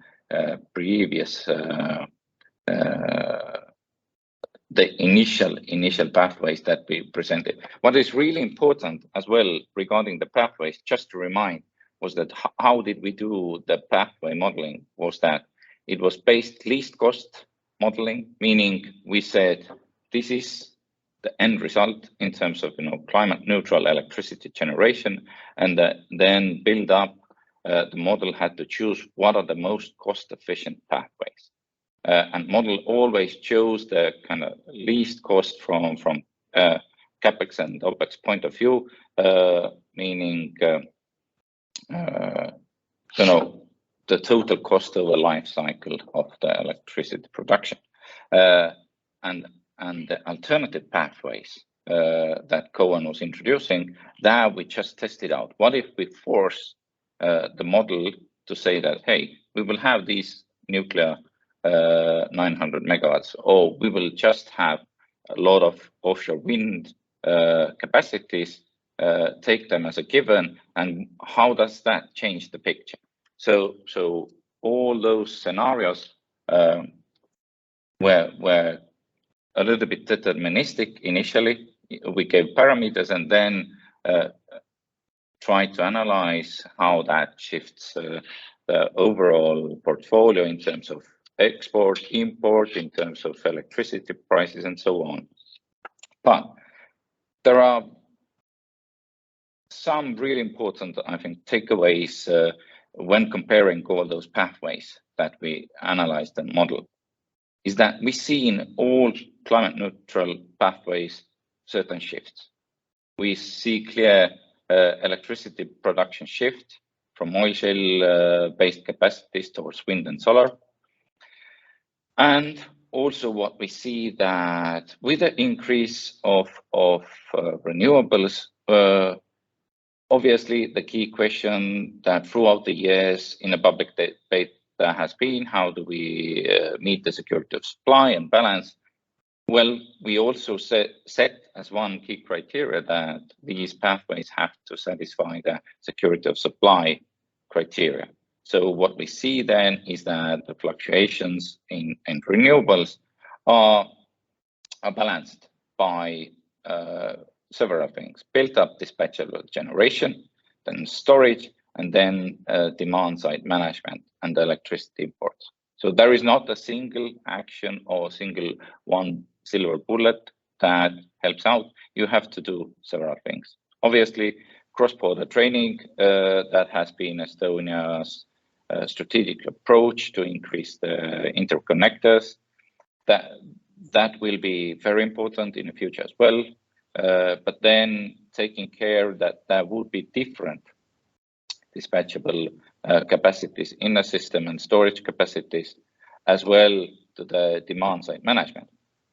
previous the initial pathways that we presented. What is really important as well regarding the pathways, just to remind, was that how did we do the pathway modeling? Was that it was based least cost modeling, meaning we said this is the end result in terms of climate neutral electricity generation, and then build up the model had to choose what are the most cost efficient pathways. And model always chose the kind of least cost from CapEx and OpEx point of view, meaning the total cost over life cycle of the electricity production, and the alternative pathways that Koen was introducing. That we just tested out. What if we force the model to say that, hey, we will have these nuclear 900 megawatts, or we will just have a lot of offshore wind capacities, take them as a given, and how does that change the picture? So all those scenarios were a little bit deterministic initially. We gave parameters, and then try to analyze how that shifts the overall portfolio in terms of export, import, in terms of electricity prices, and so on. But there are some really important, I think, takeaways when comparing all those pathways that we analyzed and model, is that we see in all climate neutral pathways certain shifts. We see clear electricity production shift from oil shale based capacities towards wind and solar. And also what we see that with the increase of renewables, obviously the key question that throughout the years in a public debate has been, how do we meet the security of supply and balance? Well, we also set as one key criteria that these pathways have to satisfy the security of supply criteria. So what we see then is that the fluctuations in renewables are balanced by several things: built up dispatchable generation, then storage, and then demand side management and electricity imports. So there is not a single action or single one silver bullet that helps out. You have to do several things. Obviously, cross-border training, that has been Estonia's strategic approach to increase the interconnectors. That will be very important in the future as well. But then taking care that there would be different dispatchable capacities in the system and storage capacities, as well to the demand side management.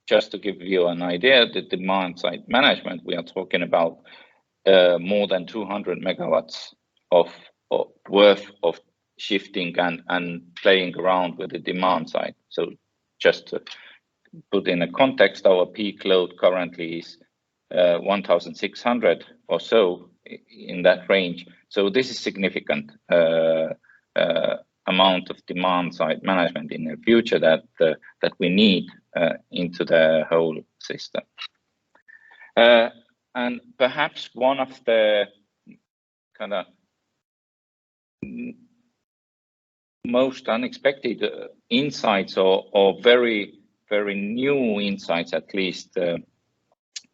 Just to give you an idea, the demand side management, we are talking about more than 200 megawatts of worth of shifting and playing around with the demand side. So just to put in a context, our peak load currently is 1,600 or so, in that range. So this is significant amount of demand side management in the future that we need into the whole system. And perhaps one of the kind of most unexpected insights or very, very new insights, at least,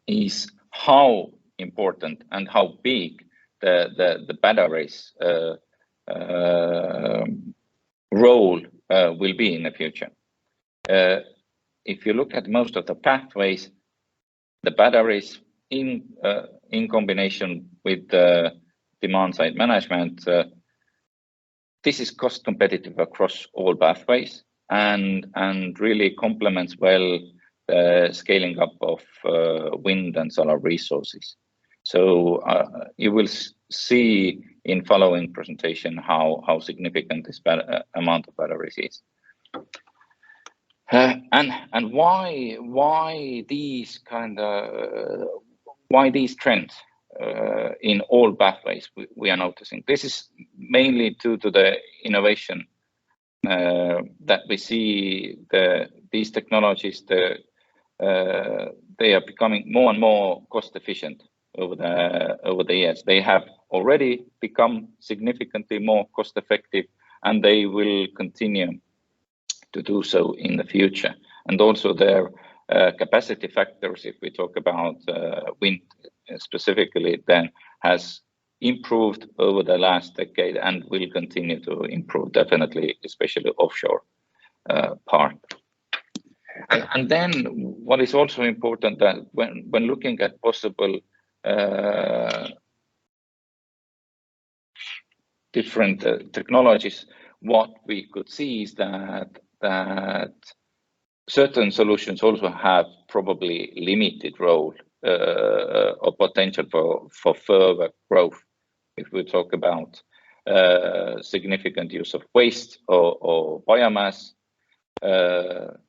is how important and how big the batteries role will be in the future. If you look at most of the pathways, the batteries in combination with the demand side management, this is cost competitive across all pathways and really complements well the scaling up of wind and solar resources. So you will see in following presentation how significant this amount of batteries is. And why these trends in all pathways we are noticing? This is mainly due to the innovation that we see. These technologies, they are becoming more and more cost efficient over the years. They have already become significantly more cost effective, and they will continue to do so in the future. And also their capacity factors, if we talk about wind specifically, then has improved over the last decade and will continue to improve, definitely, especially offshore part. And then what is also important that when looking at possible different technologies, what we could see is that certain solutions also have probably limited role or potential for further growth. If we talk about significant use of waste or biomass,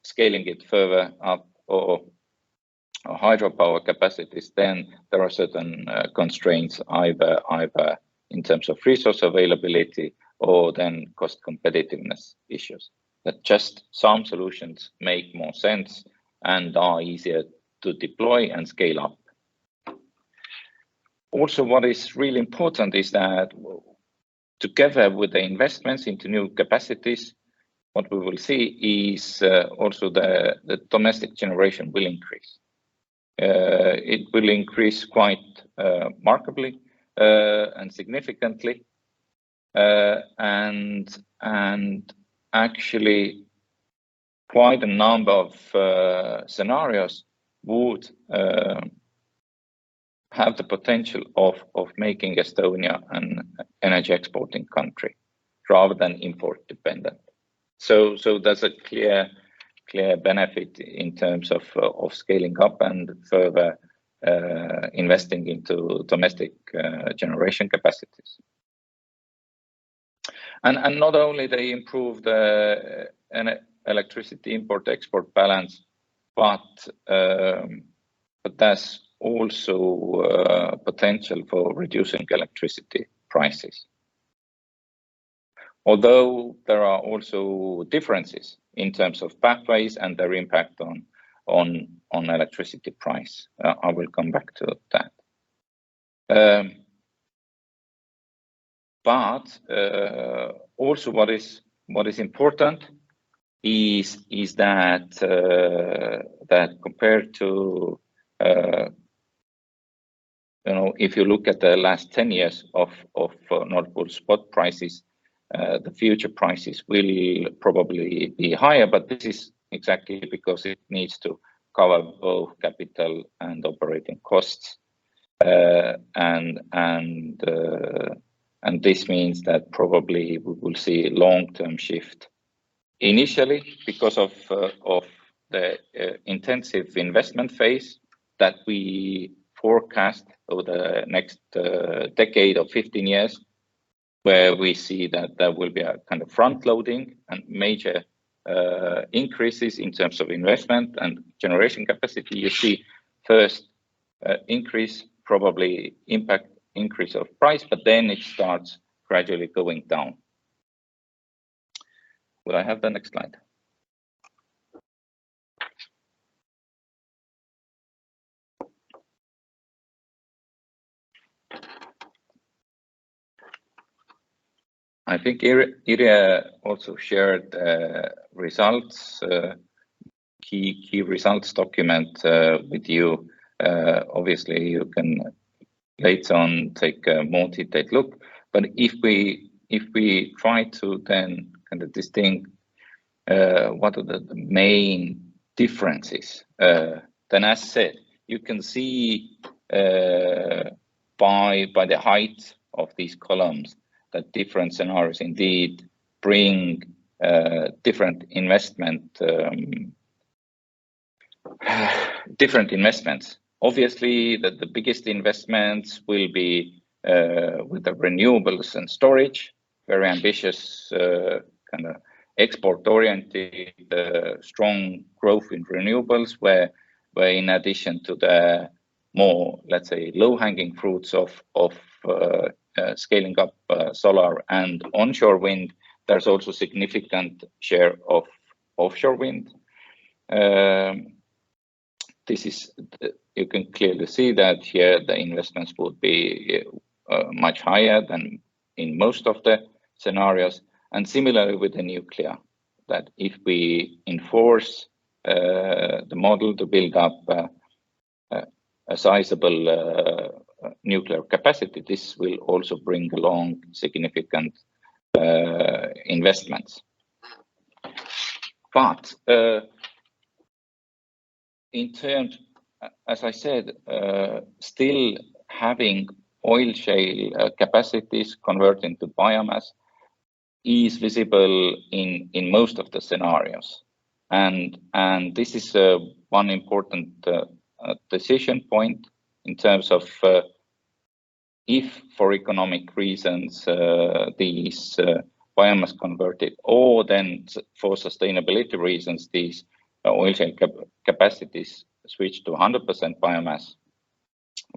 scaling it further up, or hydropower capacities, then there are certain constraints either in terms of resource availability or then cost competitiveness issues. That just some solutions make more sense and are easier to deploy and scale up. Also, what is really important is that together with the investments into new capacities, what we will see is also the domestic generation will increase. It will increase quite markedly and significantly, and actually quite a number of scenarios would have the potential of making Estonia an energy exporting country rather than import dependent. So there's a clear benefit in terms of scaling up and further investing into domestic generation capacities. And not only they improve the electricity import-export balance, but there's also potential for reducing electricity prices. Although there are also differences in terms of pathways and their impact on electricity price. I will come back to that. But also what is important is that that compared to if you look at the last 10 years of Nord Pool spot prices, the future prices will probably be higher, but this is exactly because it needs to cover both capital and operating costs, and this means that probably we will see a long-term shift initially because of the intensive investment phase that we forecast over the next decade of 15 years, where we see that there will be a kind of front loading and major increases in terms of investment and generation capacity. You see first increase, probably impact increase of price, but then it starts gradually going down. Will I have the next slide? I think Irja also shared results, key results document with you. Obviously, you can later on take a more detailed look. But if we try to then kind of distinguish what are the main differences, then as said, you can see by the height of these columns that different scenarios indeed bring different investments. Obviously, the biggest investments will be with the renewables and storage, very ambitious kind of export-oriented, strong growth in renewables, where in addition to the more, let's say, low-hanging fruits of scaling up solar and onshore wind, there's also significant share of offshore wind. This is, you can clearly see that here the investments would be much higher than in most of the scenarios. And similarly with the nuclear, that if we enforce the model to build up a sizable nuclear capacity, this will also bring along significant investments. But in terms, as I said, still having oil shale capacities converting to biomass is visible in most of the scenarios. And this is one important decision point in terms of if for economic reasons these biomass converted, or then for sustainability reasons these oil shale capacities switch to 100% biomass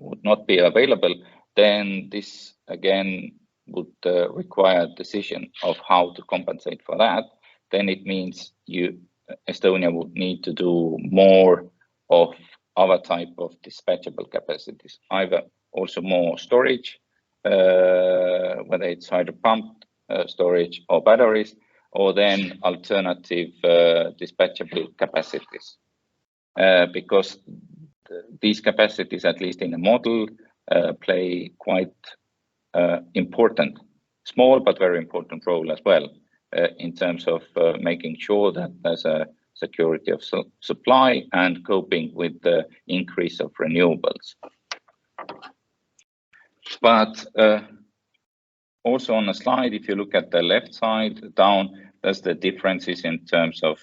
would not be available, then this again would require a decision of how to compensate for that. Then it means Estonia would need to do more of other type of dispatchable capacities, either also more storage, whether it's hydro pump storage or batteries, or then alternative dispatchable capacities. Because these capacities, at least in the model, play quite important, small but very important role as well in terms of making sure that there's a security of supply and coping with the increase of renewables. But also on the slide, if you look at the left side down, there's the differences in terms of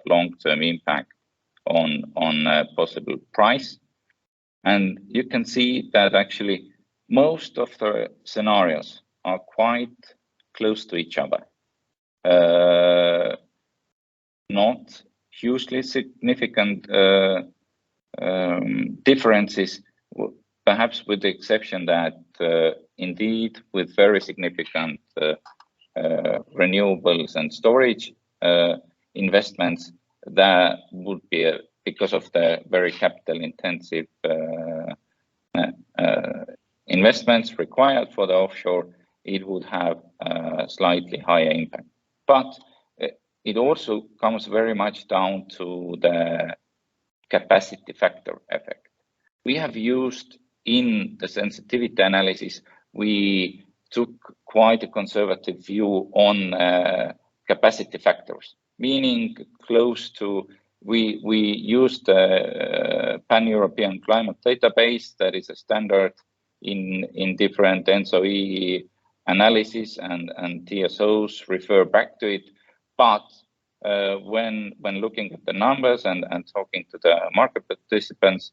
long-term impact on possible price. And you can see that actually most of the scenarios are quite close to each other. Not hugely significant differences, perhaps with the exception that indeed with very significant renewables and storage investments, that would be because of the very capital intensive investments required for the offshore, it would have a slightly higher impact. But it also comes very much down to the capacity factor effect. We have used in the sensitivity analysis, we took quite a conservative view on capacity factors, meaning close to, we used the Pan-European Climate Database that is a standard in different NSOE analysis, and TSOs refer back to it. But when looking at the numbers and talking to the market participants,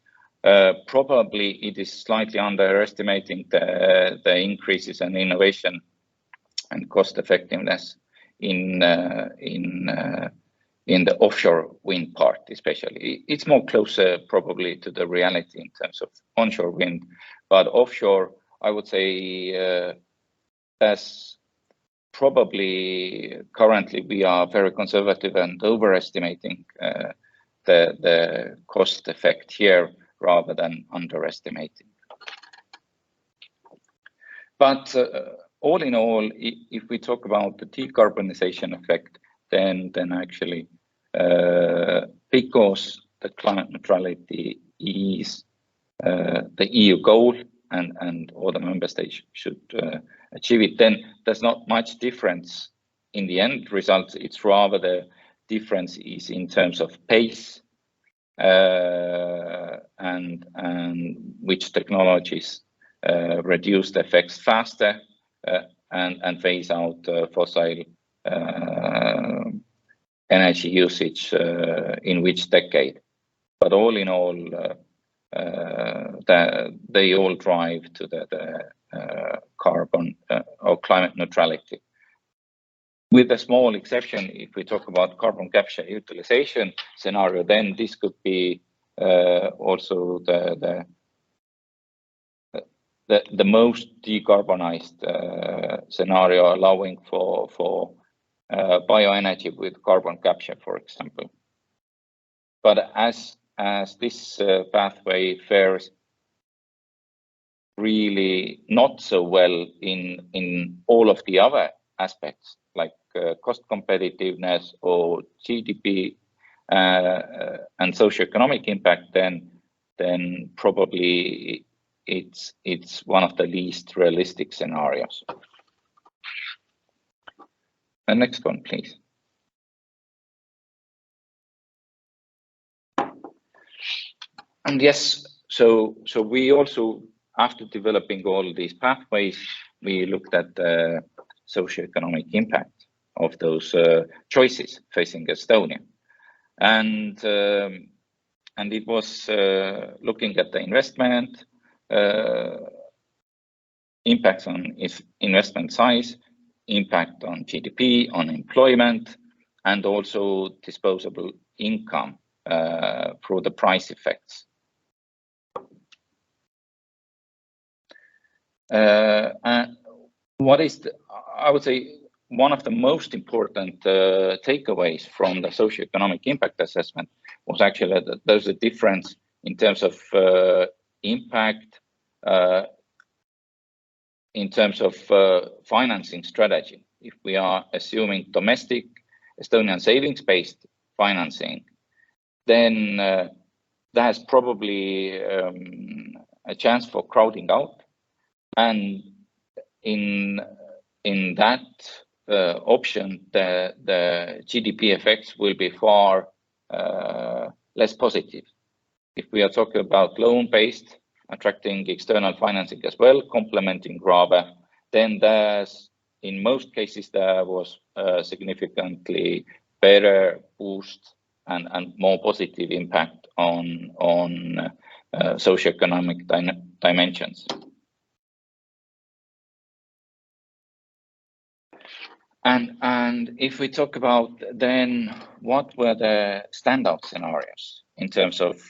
probably it is slightly underestimating the increases in innovation and cost effectiveness in the offshore wind part, especially. It's more closer probably to the reality in terms of onshore wind, but offshore, I would say that's probably currently we are very conservative and overestimating the cost effect here rather than underestimating. But all in all, if we talk about the decarbonization effect, then actually because the climate neutrality is the EU goal and all the member states should achieve it, then there's not much difference in the end result. It's rather the difference is in terms of pace and which technologies reduce the effects faster and phase out fossil energy usage in which decade. But all in all, they all drive to the carbon or climate neutrality. With a small exception, if we talk about carbon capture utilization scenario, then this could be also the most decarbonized scenario, allowing for bioenergy with carbon capture, for example. But as this pathway fares really not so well in all of the other aspects, like cost competitiveness or GDP and socioeconomic impact, then probably it's one of the least realistic scenarios. The next one, please. And yes, so we also, after developing all these pathways, we looked at the socioeconomic impact of those choices facing Estonia, and it was looking at the investment, impacts on its investment size, impact on GDP, on employment, and also disposable income through the price effects. What is I would say one of the most important takeaways from the socioeconomic impact assessment was actually that there's a difference in terms of impact in terms of financing strategy, if we are assuming domestic Estonian savings-based financing, then there's probably a chance for crowding out, and in that option, the GDP effects will be far less positive. If we are talking about loan-based, attracting external financing as well, complementing RABE, then there's, in most cases, there was a significantly better boost and more positive impact on socioeconomic dimensions. And if we talk about then what were the standout scenarios in terms of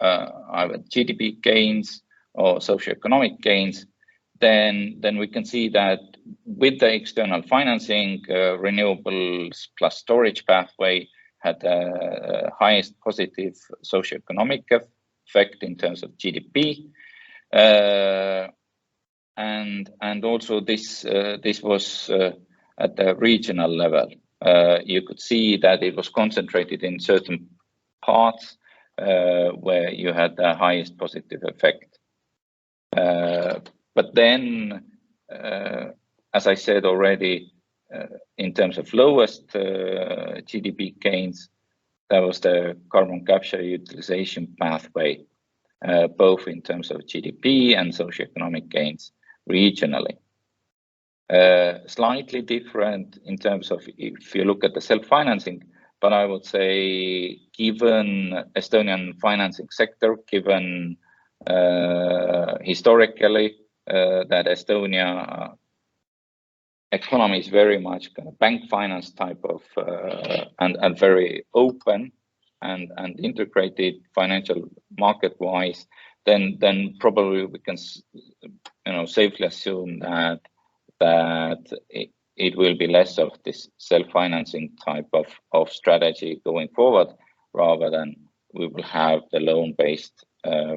either GDP gains or socioeconomic gains, then we can see that with the external financing, renewables plus storage pathway had the highest positive socioeconomic effect in terms of GDP. And also this was at the regional level. You could see that it was concentrated in certain parts where you had the highest positive effect. But then, as I said already, in terms of lowest GDP gains, that was the carbon capture utilization pathway, both in terms of GDP and socioeconomic gains regionally. Slightly different in terms of if you look at the self-financing, but I would say given Estonian financing sector, given historically that Estonia economy is very much kind of bank finance type of and very open and integrated financial market wise, then probably we can safely assume that it will be less of this self-financing type of strategy going forward, rather than we will have the loan-based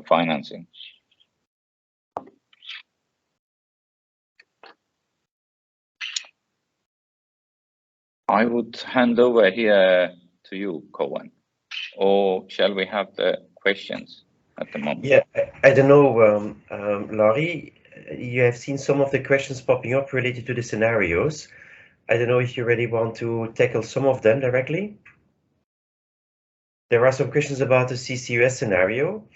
financing. I would hand over here to you, Koen, or shall we have the questions at the moment? Yeah, I don't know, Lauri, you have seen some of the questions popping up related to the scenarios. I don't know if you really want to tackle some of them directly. There are some questions about the CCUS scenario,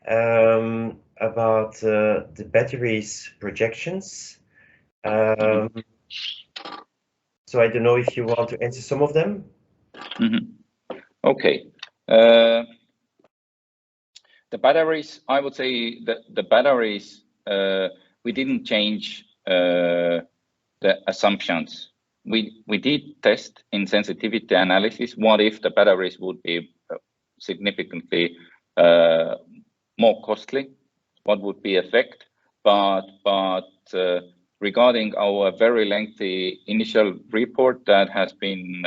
about the batteries projections. So I don't know if you want to answer some of them. Mm-hmm. Okay. The batteries, I would say that the batteries, we didn't change the assumptions. We did test in sensitivity analysis, what if the batteries would be significantly more costly, what would be effect, but regarding our very lengthy initial report that has been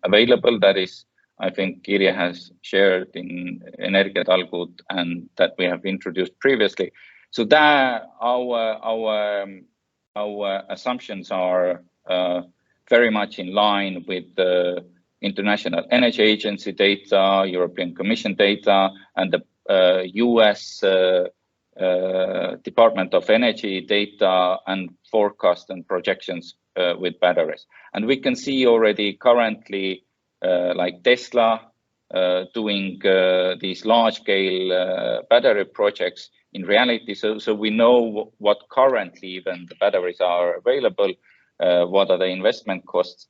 available, that is, I think Kirja has shared in Energiatalgud and that we have introduced previously. So that our assumptions are very much in line with the International Energy Agency data, European Commission data, and the US Department of Energy data and forecast and projections with batteries. And we can see already currently like Tesla doing these large-scale battery projects in reality. So we know what currently even the batteries are available, what are the investment costs.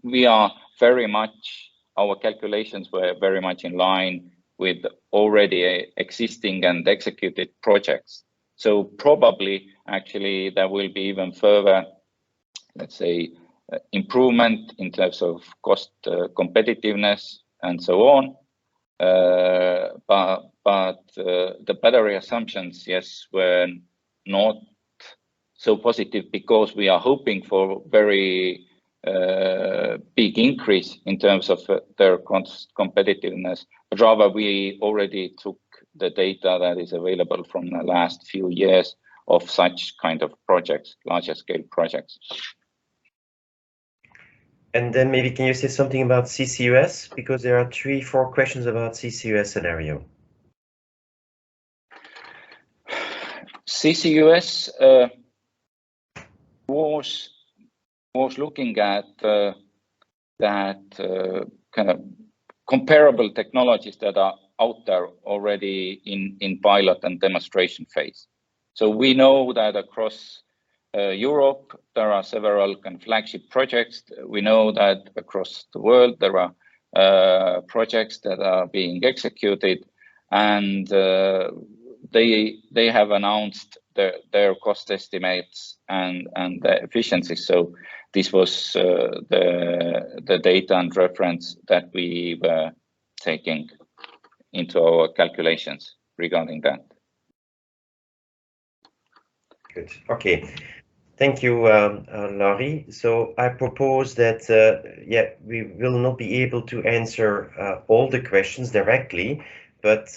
We are very much, our calculations were very much in line with already existing and executed projects. So probably actually there will be even further, let's say, improvement in terms of cost competitiveness and so on. But the battery assumptions, yes, were not so positive because we are hoping for very big increase in terms of their cost competitiveness. But rather, we already took the data that is available from the last few years of such kind of projects, larger scale projects. And then maybe can you say something about CCUS? Because there are 3-4 questions about CCUS scenario. CCUS was looking at that kind of comparable technologies that are out there already in pilot and demonstration phase. So we know that across Europe, there are several kind of flagship projects. We know that across the world, there are projects that are being executed, and they have announced their cost estimates and the efficiency. So this was the data and reference that we were taking into our calculations regarding that. Good. Okay. Thank you, Lauri. So I propose that, we will not be able to answer all the questions directly, but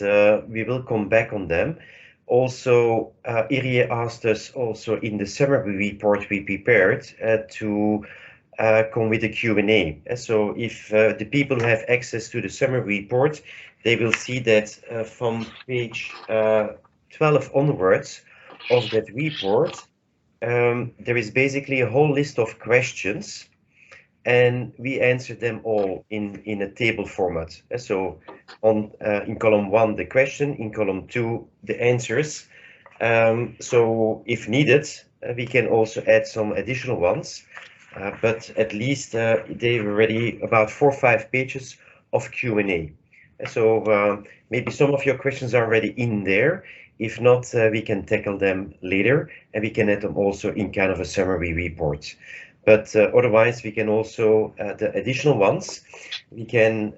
we will come back on them. Also, Irie asked us also in the summary report we prepared to come with a Q&A. So if the people have access to the summary report, they will see that from page 12 onwards of that report, there is basically a whole list of questions, and we answer them all in a table format. So on in column 1 the question, in column 2 the answers. So if needed, we can also add some additional ones, but at least they were already about 4 or 5 pages of Q&A. So maybe some of your questions are already in there. If not, we can tackle them later, and we can add them also in kind of a summary report. But otherwise, we can also, the additional ones, we can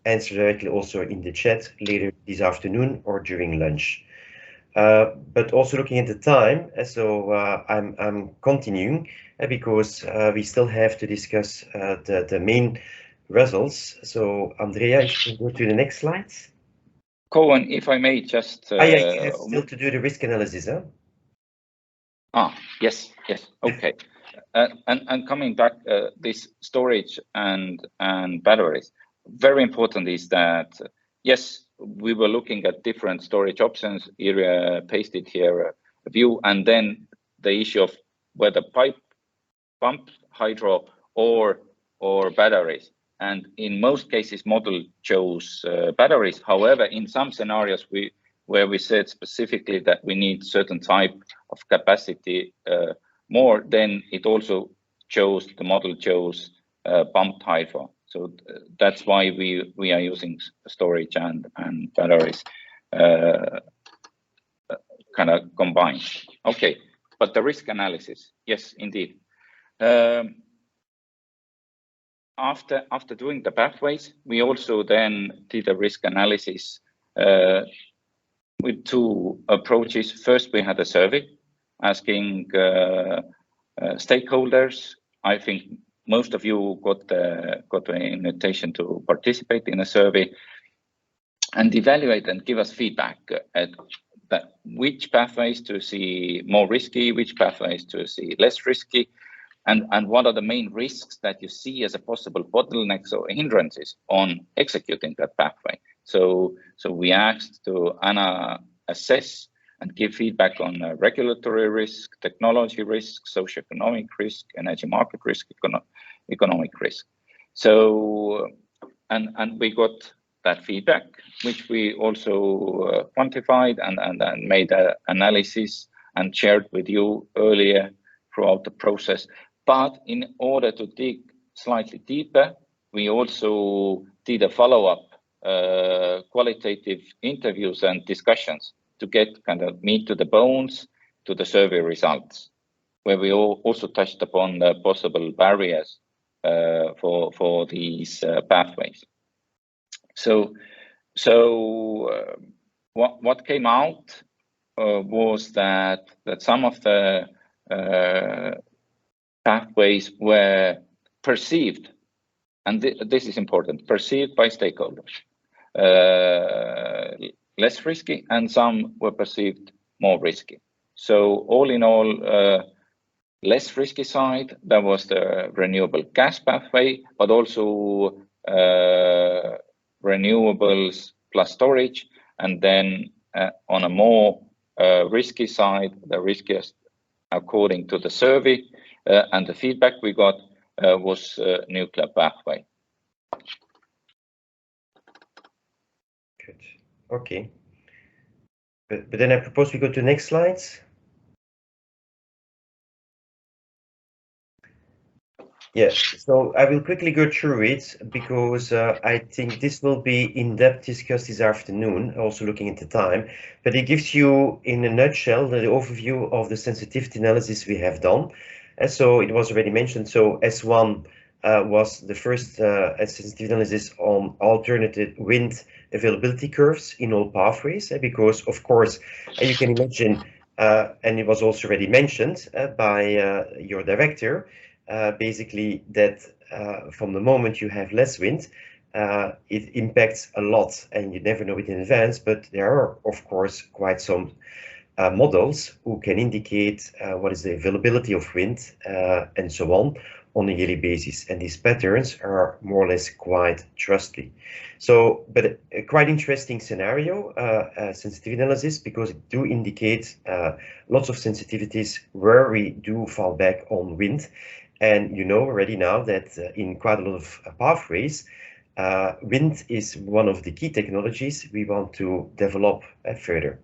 answer directly also in the chat later this afternoon or during lunch. But also looking at the time, so I'm continuing because we still have to discuss the main results. So Andrea, if you can go to the next slide. Koen, if I may just... you have still to do the risk analysis, huh? Yes, okay. And coming back, this storage and batteries, very important is that, yes, we were looking at different storage options. Irie pasted here a view, and then the issue of whether pump hydro or batteries. And in most cases, model chose batteries. However, in some scenarios where we said specifically that we need certain type of capacity more, then it also the model chose pumped hydro. So that's why we are using storage and batteries kind of combined. Okay, but the risk analysis, yes, indeed. After doing the pathways, we also then did a risk analysis with 2 approaches. First, we had a survey asking stakeholders. I think most of you got an invitation to participate in a survey and evaluate and give us feedback at which pathways to see more risky, which pathways to see less risky, and what are the main risks that you see as a possible bottlenecks or hindrances on executing that pathway. So we asked to assess and give feedback on regulatory risk, technology risk, socioeconomic risk, energy market risk, economic risk. So, and we got that feedback, which we also quantified and made an analysis and shared with you earlier throughout the process. But in order to dig slightly deeper, we also did a follow-up qualitative interviews and discussions to get kind of meat to the bones to the survey results, where we also touched upon the possible barriers for these pathways. So what came out was that some of the pathways were perceived, and this is important, perceived by stakeholders less risky, and some were perceived more risky. So all in all, less risky side, that was the renewable gas pathway, but also renewables plus storage. And then on a more risky side, the riskiest according to the survey and the feedback we got was nuclear pathway. Good. Okay. But then I propose we go to the next slides. Yes, so I will quickly go through it because I think this will be in-depth discussed this afternoon, also looking at the time, but it gives you in a nutshell the overview of the sensitivity analysis we have done. And so it was already mentioned, so S1 was the first sensitivity analysis on alternative wind availability curves in all pathways, because of course, you can imagine, and it was also already mentioned by your director, basically that from the moment you have less wind, it impacts a lot and you never know it in advance, but there are of course quite some models who can indicate what is the availability of wind and so on a yearly basis, and these patterns are more or less quite trustworthy. So, but a quite interesting scenario, sensitivity analysis, because it do indicate lots of sensitivities where we do fall back on wind. And you know already now that in quite a lot of pathways, wind is one of the key technologies we want to develop further.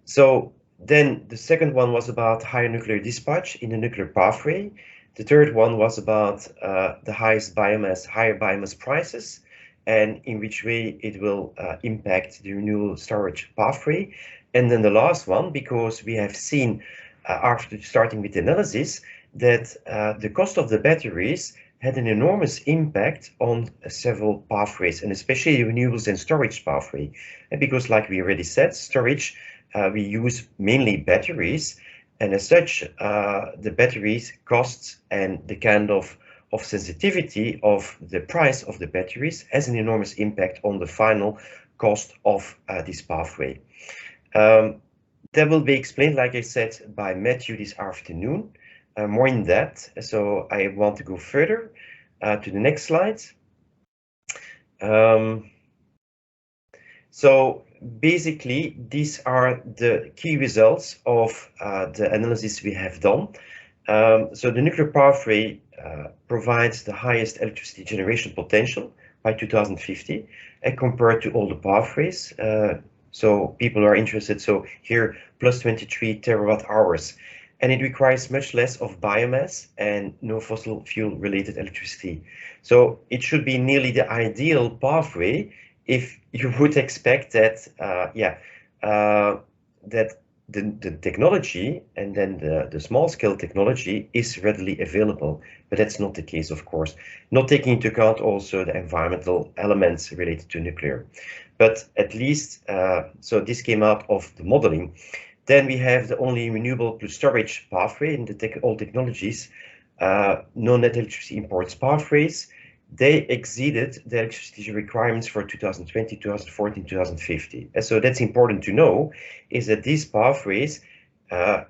So then the second one was about higher nuclear dispatch in the nuclear pathway. The third one was about the higher biomass prices and in which way it will impact the renewable storage pathway. And then the last one, because we have seen after starting with the analysis that the cost of the batteries had an enormous impact on several pathways, and especially renewables and storage pathway. And because, like we already said, storage, we use mainly batteries, and as such, the batteries costs and the kind of sensitivity of the price of the batteries has an enormous impact on the final cost of this pathway. That will be explained, like I said, by Matthew this afternoon, more in depth. So I want to go further to the next slide. So basically, these are the key results of the analysis we have done. So the nuclear pathway provides the highest electricity generation potential by 2050 compared to all the pathways. So people are interested, so here plus 23 terawatt hours, and it requires much less of biomass and no fossil fuel related electricity. So it should be nearly the ideal pathway if you would expect that, that the technology and then the small scale technology is readily available, but that's not the case, of course, not taking into account also the environmental elements related to nuclear. But at least, so this came out of the modeling. Then we have the only renewable plus storage pathway in the all technologies, no net electricity imports pathways. They exceeded the electricity requirements for 2020, 2014, 2050. And so that's important to know, is that these pathways,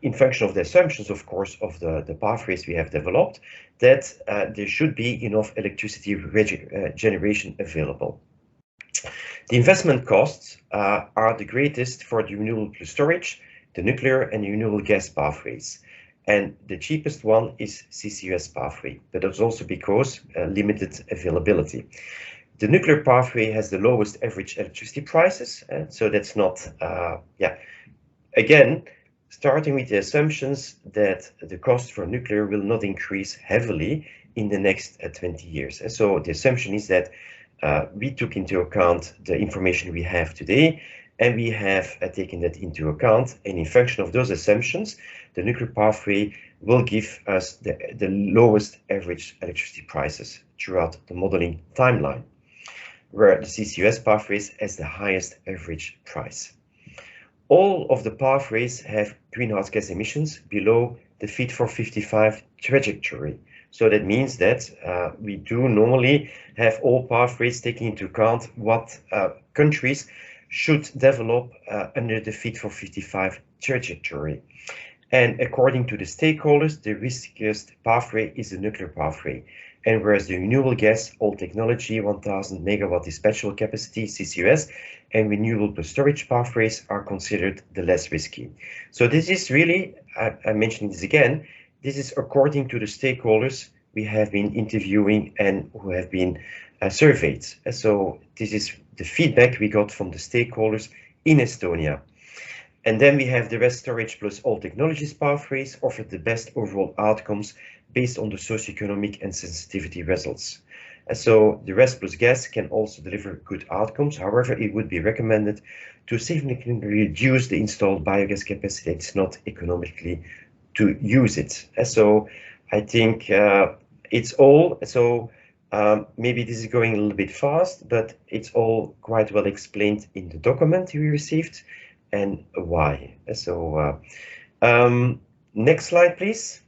in function of the assumptions, of course, of the pathways we have developed, that there should be enough electricity generation available. The investment costs are the greatest for the renewable plus storage, the nuclear and the renewable gas pathways. And the cheapest one is CCUS pathway, but that's also because limited availability. The nuclear pathway has the lowest average electricity prices, so that's not, Again, starting with the assumptions that the cost for nuclear will not increase heavily in the next 20 years. And so the assumption is that we took into account the information we have today, and we have taken that into account. And in function of those assumptions, the nuclear pathway will give us the lowest average electricity prices throughout the modeling timeline, where the CCUS pathways has the highest average price. All of the pathways have greenhouse gas emissions below the Fit for 55 trajectory. So that means that we do normally have all pathways taking into account what countries should develop under the Fit for 55 trajectory. And according to the stakeholders, the riskiest pathway is the nuclear pathway. And whereas the renewable gas, old technology, 1000 megawatt dispatchable capacity, CCUS, and renewable plus storage pathways are considered the less risky. So this is really, I'm mentioning this again, this is according to the stakeholders we have been interviewing and who have been surveyed. So this is the feedback we got from the stakeholders in Estonia. And then we have the rest storage plus all technologies pathways offer the best overall outcomes based on the socioeconomic and sensitivity results. So the rest plus gas can also deliver good outcomes. However, it would be recommended to significantly reduce the installed biogas capacity. It's not economically to use it. So I think it's all, so maybe this is going a little bit fast, but it's all quite well explained in the document we received and why. So next slide, please.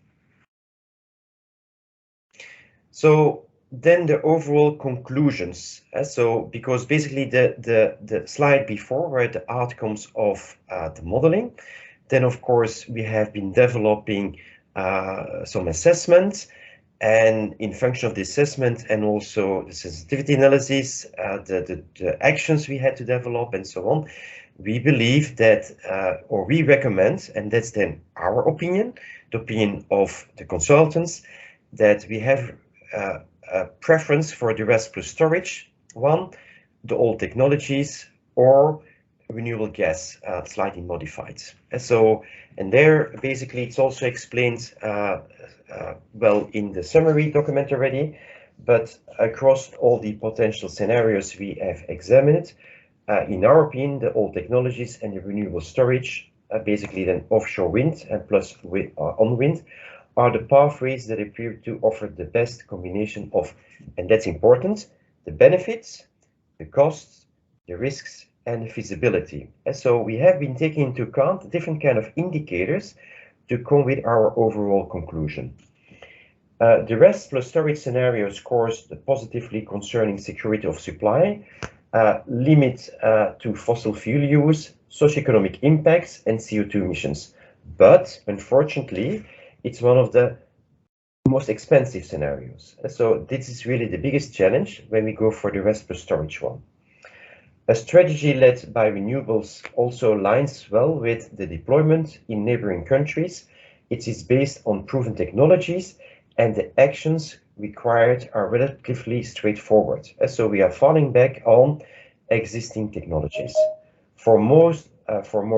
So then the overall conclusions. So because basically the slide before were the outcomes of the modeling. Then of course we have been developing some assessments, and in function of the assessment and also the sensitivity analysis, the actions we had to develop and so on, we believe that, or we recommend, and that's then our opinion, the opinion of the consultants, that we have a preference for the rest plus storage one, the old technologies, or renewable gas, slightly modified. So, and there basically it's also explained well in the summary document already, but across all the potential scenarios we have examined, in our opinion, the old technologies and the renewable storage, basically then offshore wind and plus on wind, are the pathways that appear to offer the best combination of, and that's important, the benefits, the costs, the risks, and the feasibility. And so we have been taking into account different kind of indicators to come with our overall conclusion. The rest plus storage scenario scores positively concerning security of supply, limit to fossil fuel use, socioeconomic impacts, and CO2 emissions. But unfortunately, it's one of the most expensive scenarios. So this is really the biggest challenge when we go for the rest plus storage one. A strategy led by renewables also aligns well with the deployment in neighboring countries. It is based on proven technologies, and the actions required are relatively straightforward. So we are falling back on existing technologies. For more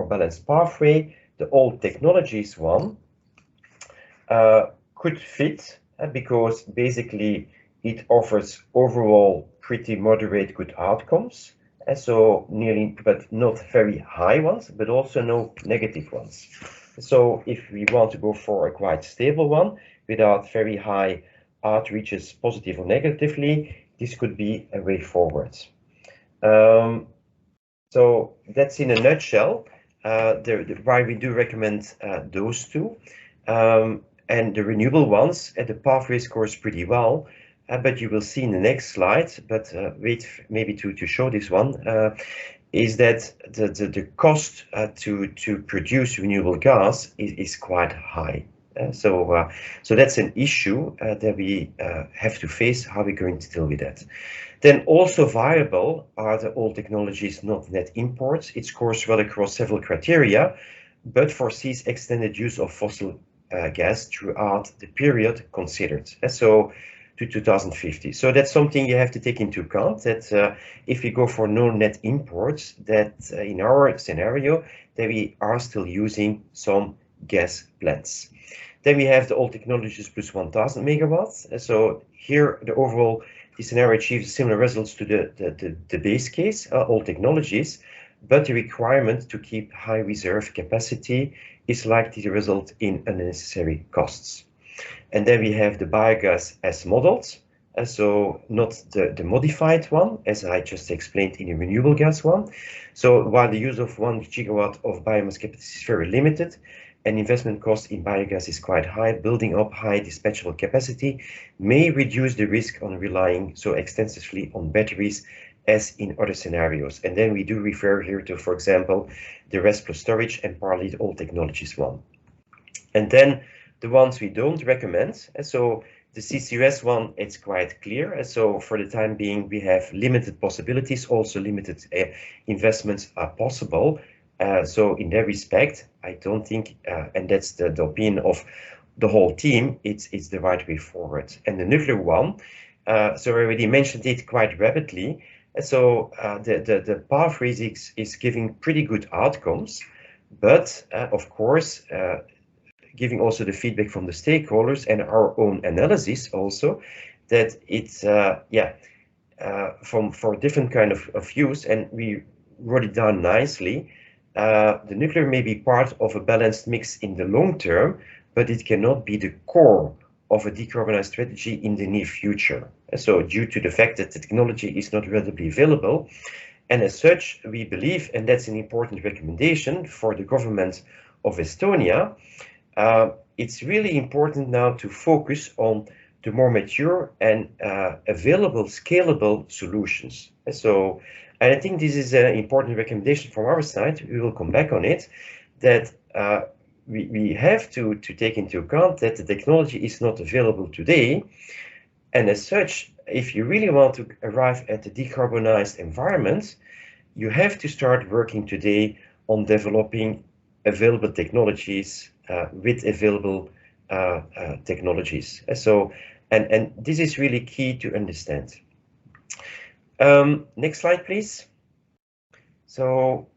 balanced pathway, the old technologies one could fit because basically it offers overall pretty moderate good outcomes. So nearly, but not very high ones, but also no negative ones. So if we want to go for a quite stable one without very high outreaches, positive or negatively, this could be a way forward. So that's in a nutshell why we do recommend those two. And the renewable ones, the pathway scores pretty well. But you will see in the next slide, but wait maybe to show this one, is that the cost to produce renewable gas is quite high. So that's an issue that we have to face, how we're going to deal with that. Then also viable are the old technologies, not net imports. It scores well across several criteria, but foresees extended use of fossil gas throughout the period considered. So to 2050. So that's something you have to take into account, that if we go for no net imports, that in our scenario, that we are still using some gas plants. Then we have the old technologies plus 1000 megawatts. So here the overall, the scenario achieves similar results to the base case, old technologies, but the requirement to keep high reserve capacity is likely to result in unnecessary costs. And then we have the biogas as modeled, so not the modified one, as I just explained in the renewable gas one. So while the use of 1 gigawatt of biomass capacity is very limited, and investment cost in biogas is quite high, building up high dispatchable capacity may reduce the risk on relying so extensively on batteries as in other scenarios. And then we do refer here to, for example, the rest plus storage and partly the old technologies one. And then the ones we don't recommend. So the CCUS one, it's quite clear. So for the time being, we have limited possibilities, also limited investments are possible. So in that respect, I don't think, and that's the opinion of the whole team, it's the right way forward. And the nuclear one, so I already mentioned it quite rapidly. So the path is giving pretty good outcomes, but of course, giving also the feedback from the stakeholders and our own analysis also, that it's for different kind of use, and we wrote it down nicely. The nuclear may be part of a balanced mix in the long term, but it cannot be the core of a decarbonized strategy in the near future. So due to the fact that the technology is not readily available, and as such, we believe, and that's an important recommendation for the government of Estonia, it's really important now to focus on the more mature and available, scalable solutions. So, and I think this is an important recommendation from our side. We will come back on it, that we have to take into account that the technology is not available today. And as such, if you really want to arrive at a decarbonized environment, you have to start working today on developing available technologies with available technologies. So, and this is really key to understand. Next slide, please. So,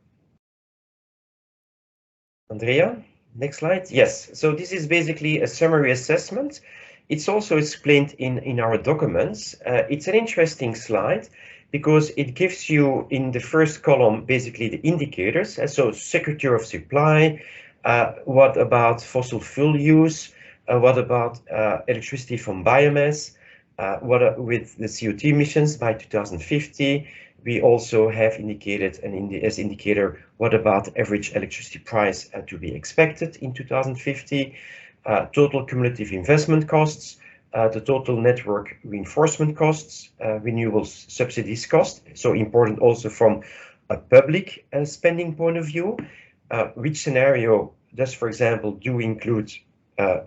Andrea, next slide. Yes, so this is basically a summary assessment. It's also explained in our documents. It's an interesting slide because it gives you in the first column basically the indicators. So security of supply, what about fossil fuel use, what about electricity from biomass, what with the CO2 emissions by 2050. We also have indicated as indicator what about average electricity price to be expected in 2050, total cumulative investment costs, the total network reinforcement costs, renewables subsidies cost. So important also from a public spending point of view. Which scenario does, for example, do include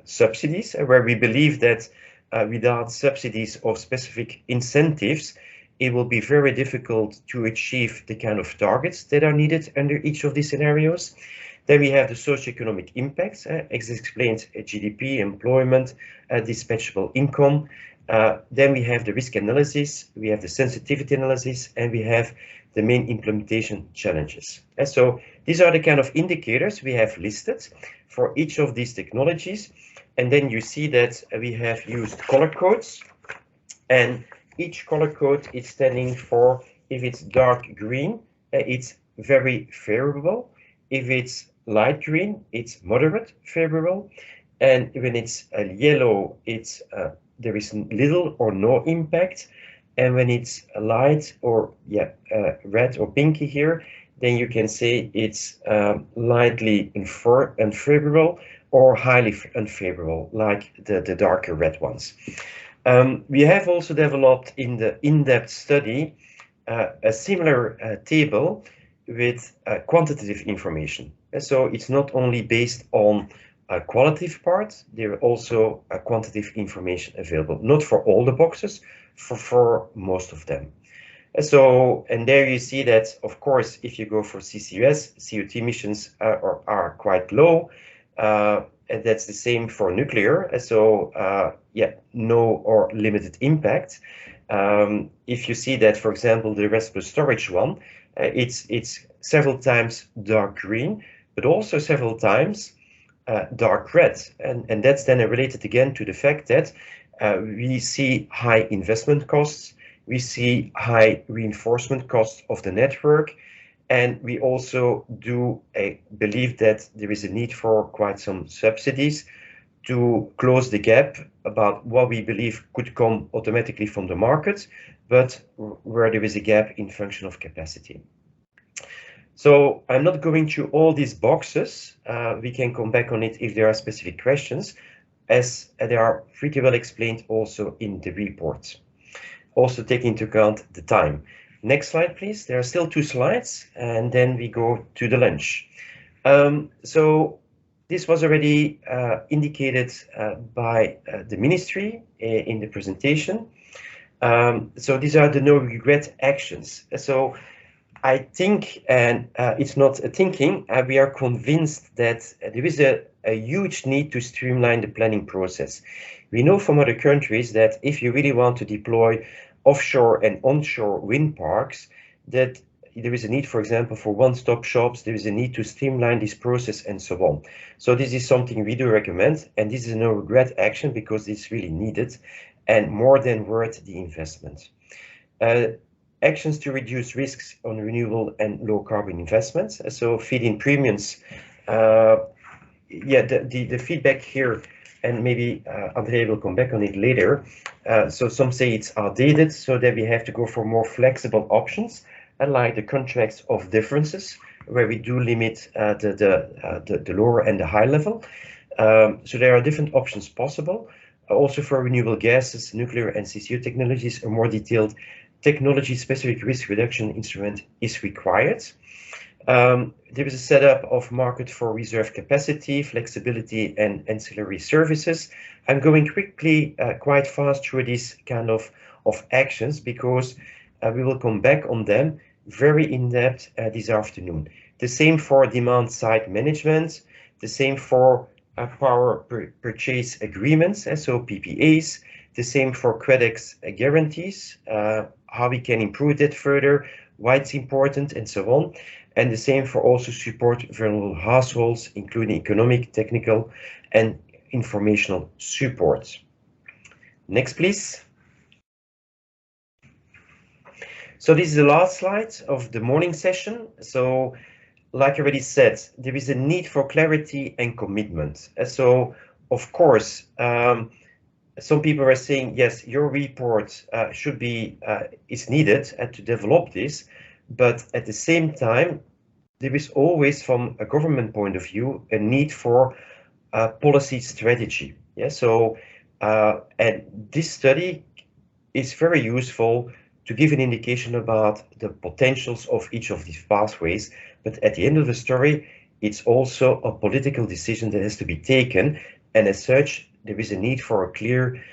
subsidies, where we believe that without subsidies or specific incentives, it will be very difficult to achieve the kind of targets that are needed under each of these scenarios. Then we have the socioeconomic impacts, as explained, GDP, employment, dispatchable income. Then we have the risk analysis, we have the sensitivity analysis, and we have the main implementation challenges. And so these are the kind of indicators we have listed for each of these technologies. And then you see that we have used color codes, and each color code is standing for, if it's dark green, it's very favorable. If it's light green, it's moderate favorable. And when it's yellow, it's there is little or no impact. And when it's light or red or pinky here, then you can say it's lightly unfavorable or highly unfavorable, like the darker red ones. We have also developed in the in-depth study a similar table with quantitative information. And so it's not only based on a qualitative part, there are also a quantitative information available, not for all the boxes, for most of them. And so, and there you see that, of course, if you go for CCUS, CO2 emissions are quite low. And that's the same for nuclear. And so, no or limited impact. If you see that, for example, the rest plus storage one, it's several times dark green, but also several times dark red. And that's then related again to the fact that we see high investment costs, we see high reinforcement costs of the network, and we also do believe that there is a need for quite some subsidies to close the gap about what we believe could come automatically from the market, but where there is a gap in function of capacity. So I'm not going through all these boxes. We can come back on it if there are specific questions, as they are pretty well explained also in the report. Also take into account the time. Next slide, please. There are still 2 slides, and then we go to the lunch. So this was already indicated by the ministry in the presentation. So these are the no regret actions. So I think, and it's not a thinking, we are convinced that there is a huge need to streamline the planning process. We know from other countries that if you really want to deploy offshore and onshore wind parks, that there is a need, for example, for one-stop shops, there is a need to streamline this process and so on. So this is something we do recommend, and this is no regret action because it's really needed and more than worth the investment. Actions to reduce risks on renewable and low carbon investments. So feed-in premiums. Yeah, the feedback here, and maybe André will come back on it later. So some say it's outdated, so that we have to go for more flexible options, like the contracts of differences, where we do limit the lower and the high level. So there are different options possible. Also for renewable gases, nuclear and CCU technologies, a more detailed technology-specific risk reduction instrument is required. There is a setup of market for reserve capacity, flexibility, and ancillary services. I'm going quickly, quite fast through this kind of actions because we will come back on them very in-depth this afternoon. The same for demand-side management, the same for power purchase agreements, so PPAs, the same for CREDEX guarantees, how we can improve that further, why it's important, and so on. And the same for also support vulnerable households, including economic, technical, and informational support. Next, please. So this is the last slide of the morning session. So, like I already said, there is a need for clarity and commitment. So, of course, some people are saying, yes, your report should be, is needed to develop this, but at the same time, there is always, from a government point of view, a need for policy strategy. Yeah, so, and this study is very useful to give an indication about the potentials of each of these pathways. But at the end of the story, it's also a political decision that has to be taken. And as such, there is a need for a clear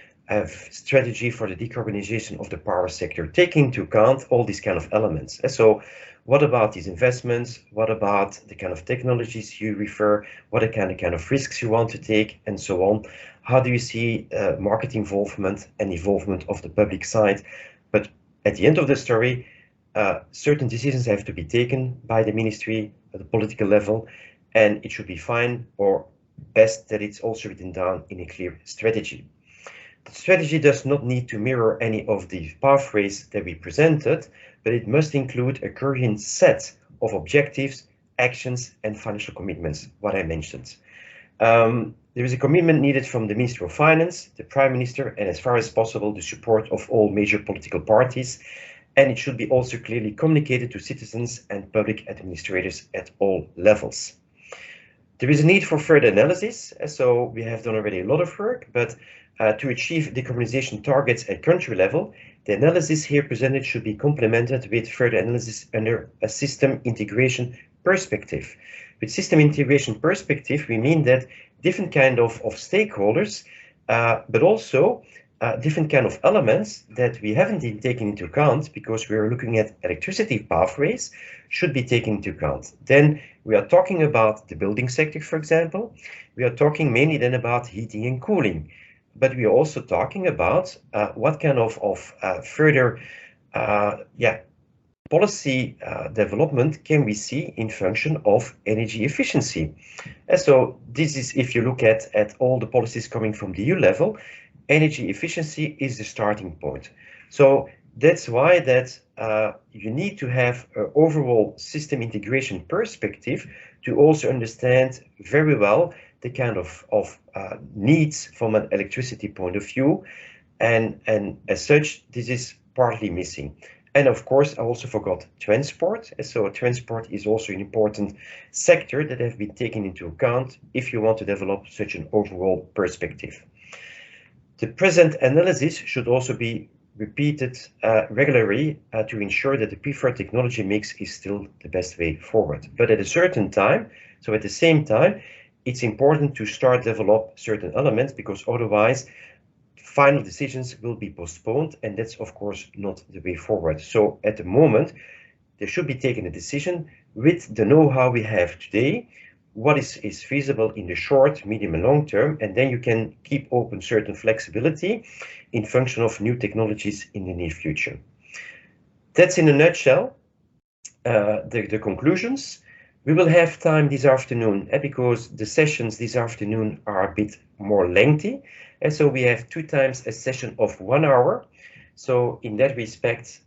strategy for the decarbonization of the power sector, taking into account all these kind of elements. And so what about these investments? What about the kind of technologies you refer? What are kind of risks you want to take, and so on? How do you see market involvement and involvement of the public side? But at the end of the story, certain decisions have to be taken by the ministry at the political level, and it should be fine or best that it's also written down in a clear strategy. The strategy does not need to mirror any of the pathways that we presented, but it must include a coherent set of objectives, actions, and financial commitments, what I mentioned. There is a commitment needed from the Ministry of Finance, the Prime Minister, and as far as possible, the support of all major political parties. And it should be also clearly communicated to citizens and public administrators at all levels. There is a need for further analysis, so we have done already a lot of work, but to achieve decarbonization targets at country level, the analysis here presented should be complemented with further analysis under a system integration perspective. With system integration perspective, we mean that different kind of stakeholders, but also different kind of elements that we haven't been taken into account because we are looking at electricity pathways should be taken into account. Then we are talking about the building sector, for example. We are talking mainly then about heating and cooling, but we are also talking about what kind of further policy development can we see in function of energy efficiency. And so this is, if you look at all the policies coming from the EU level, energy efficiency is the starting point. So that's why that you need to have an overall system integration perspective to also understand very well the kind of needs from an electricity point of view. And as such, this is partly missing. And of course, I also forgot transport. So transport is also an important sector that have been taken into account if you want to develop such an overall perspective. The present analysis should also be repeated regularly to ensure that the preferred technology mix is still the best way forward. But at a certain time, so at the same time, it's important to start develop certain elements, because otherwise final decisions will be postponed, and that's of course not the way forward. So at the moment, there should be taken a decision with the know-how we have today, what is feasible in the short, medium and long term, and then you can keep open certain flexibility in function of new technologies in the near future. That's in a nutshell the conclusions. We will have time this afternoon because the sessions this afternoon are a bit more lengthy, and so we have 2 times a session of 1 hour. So in that respect,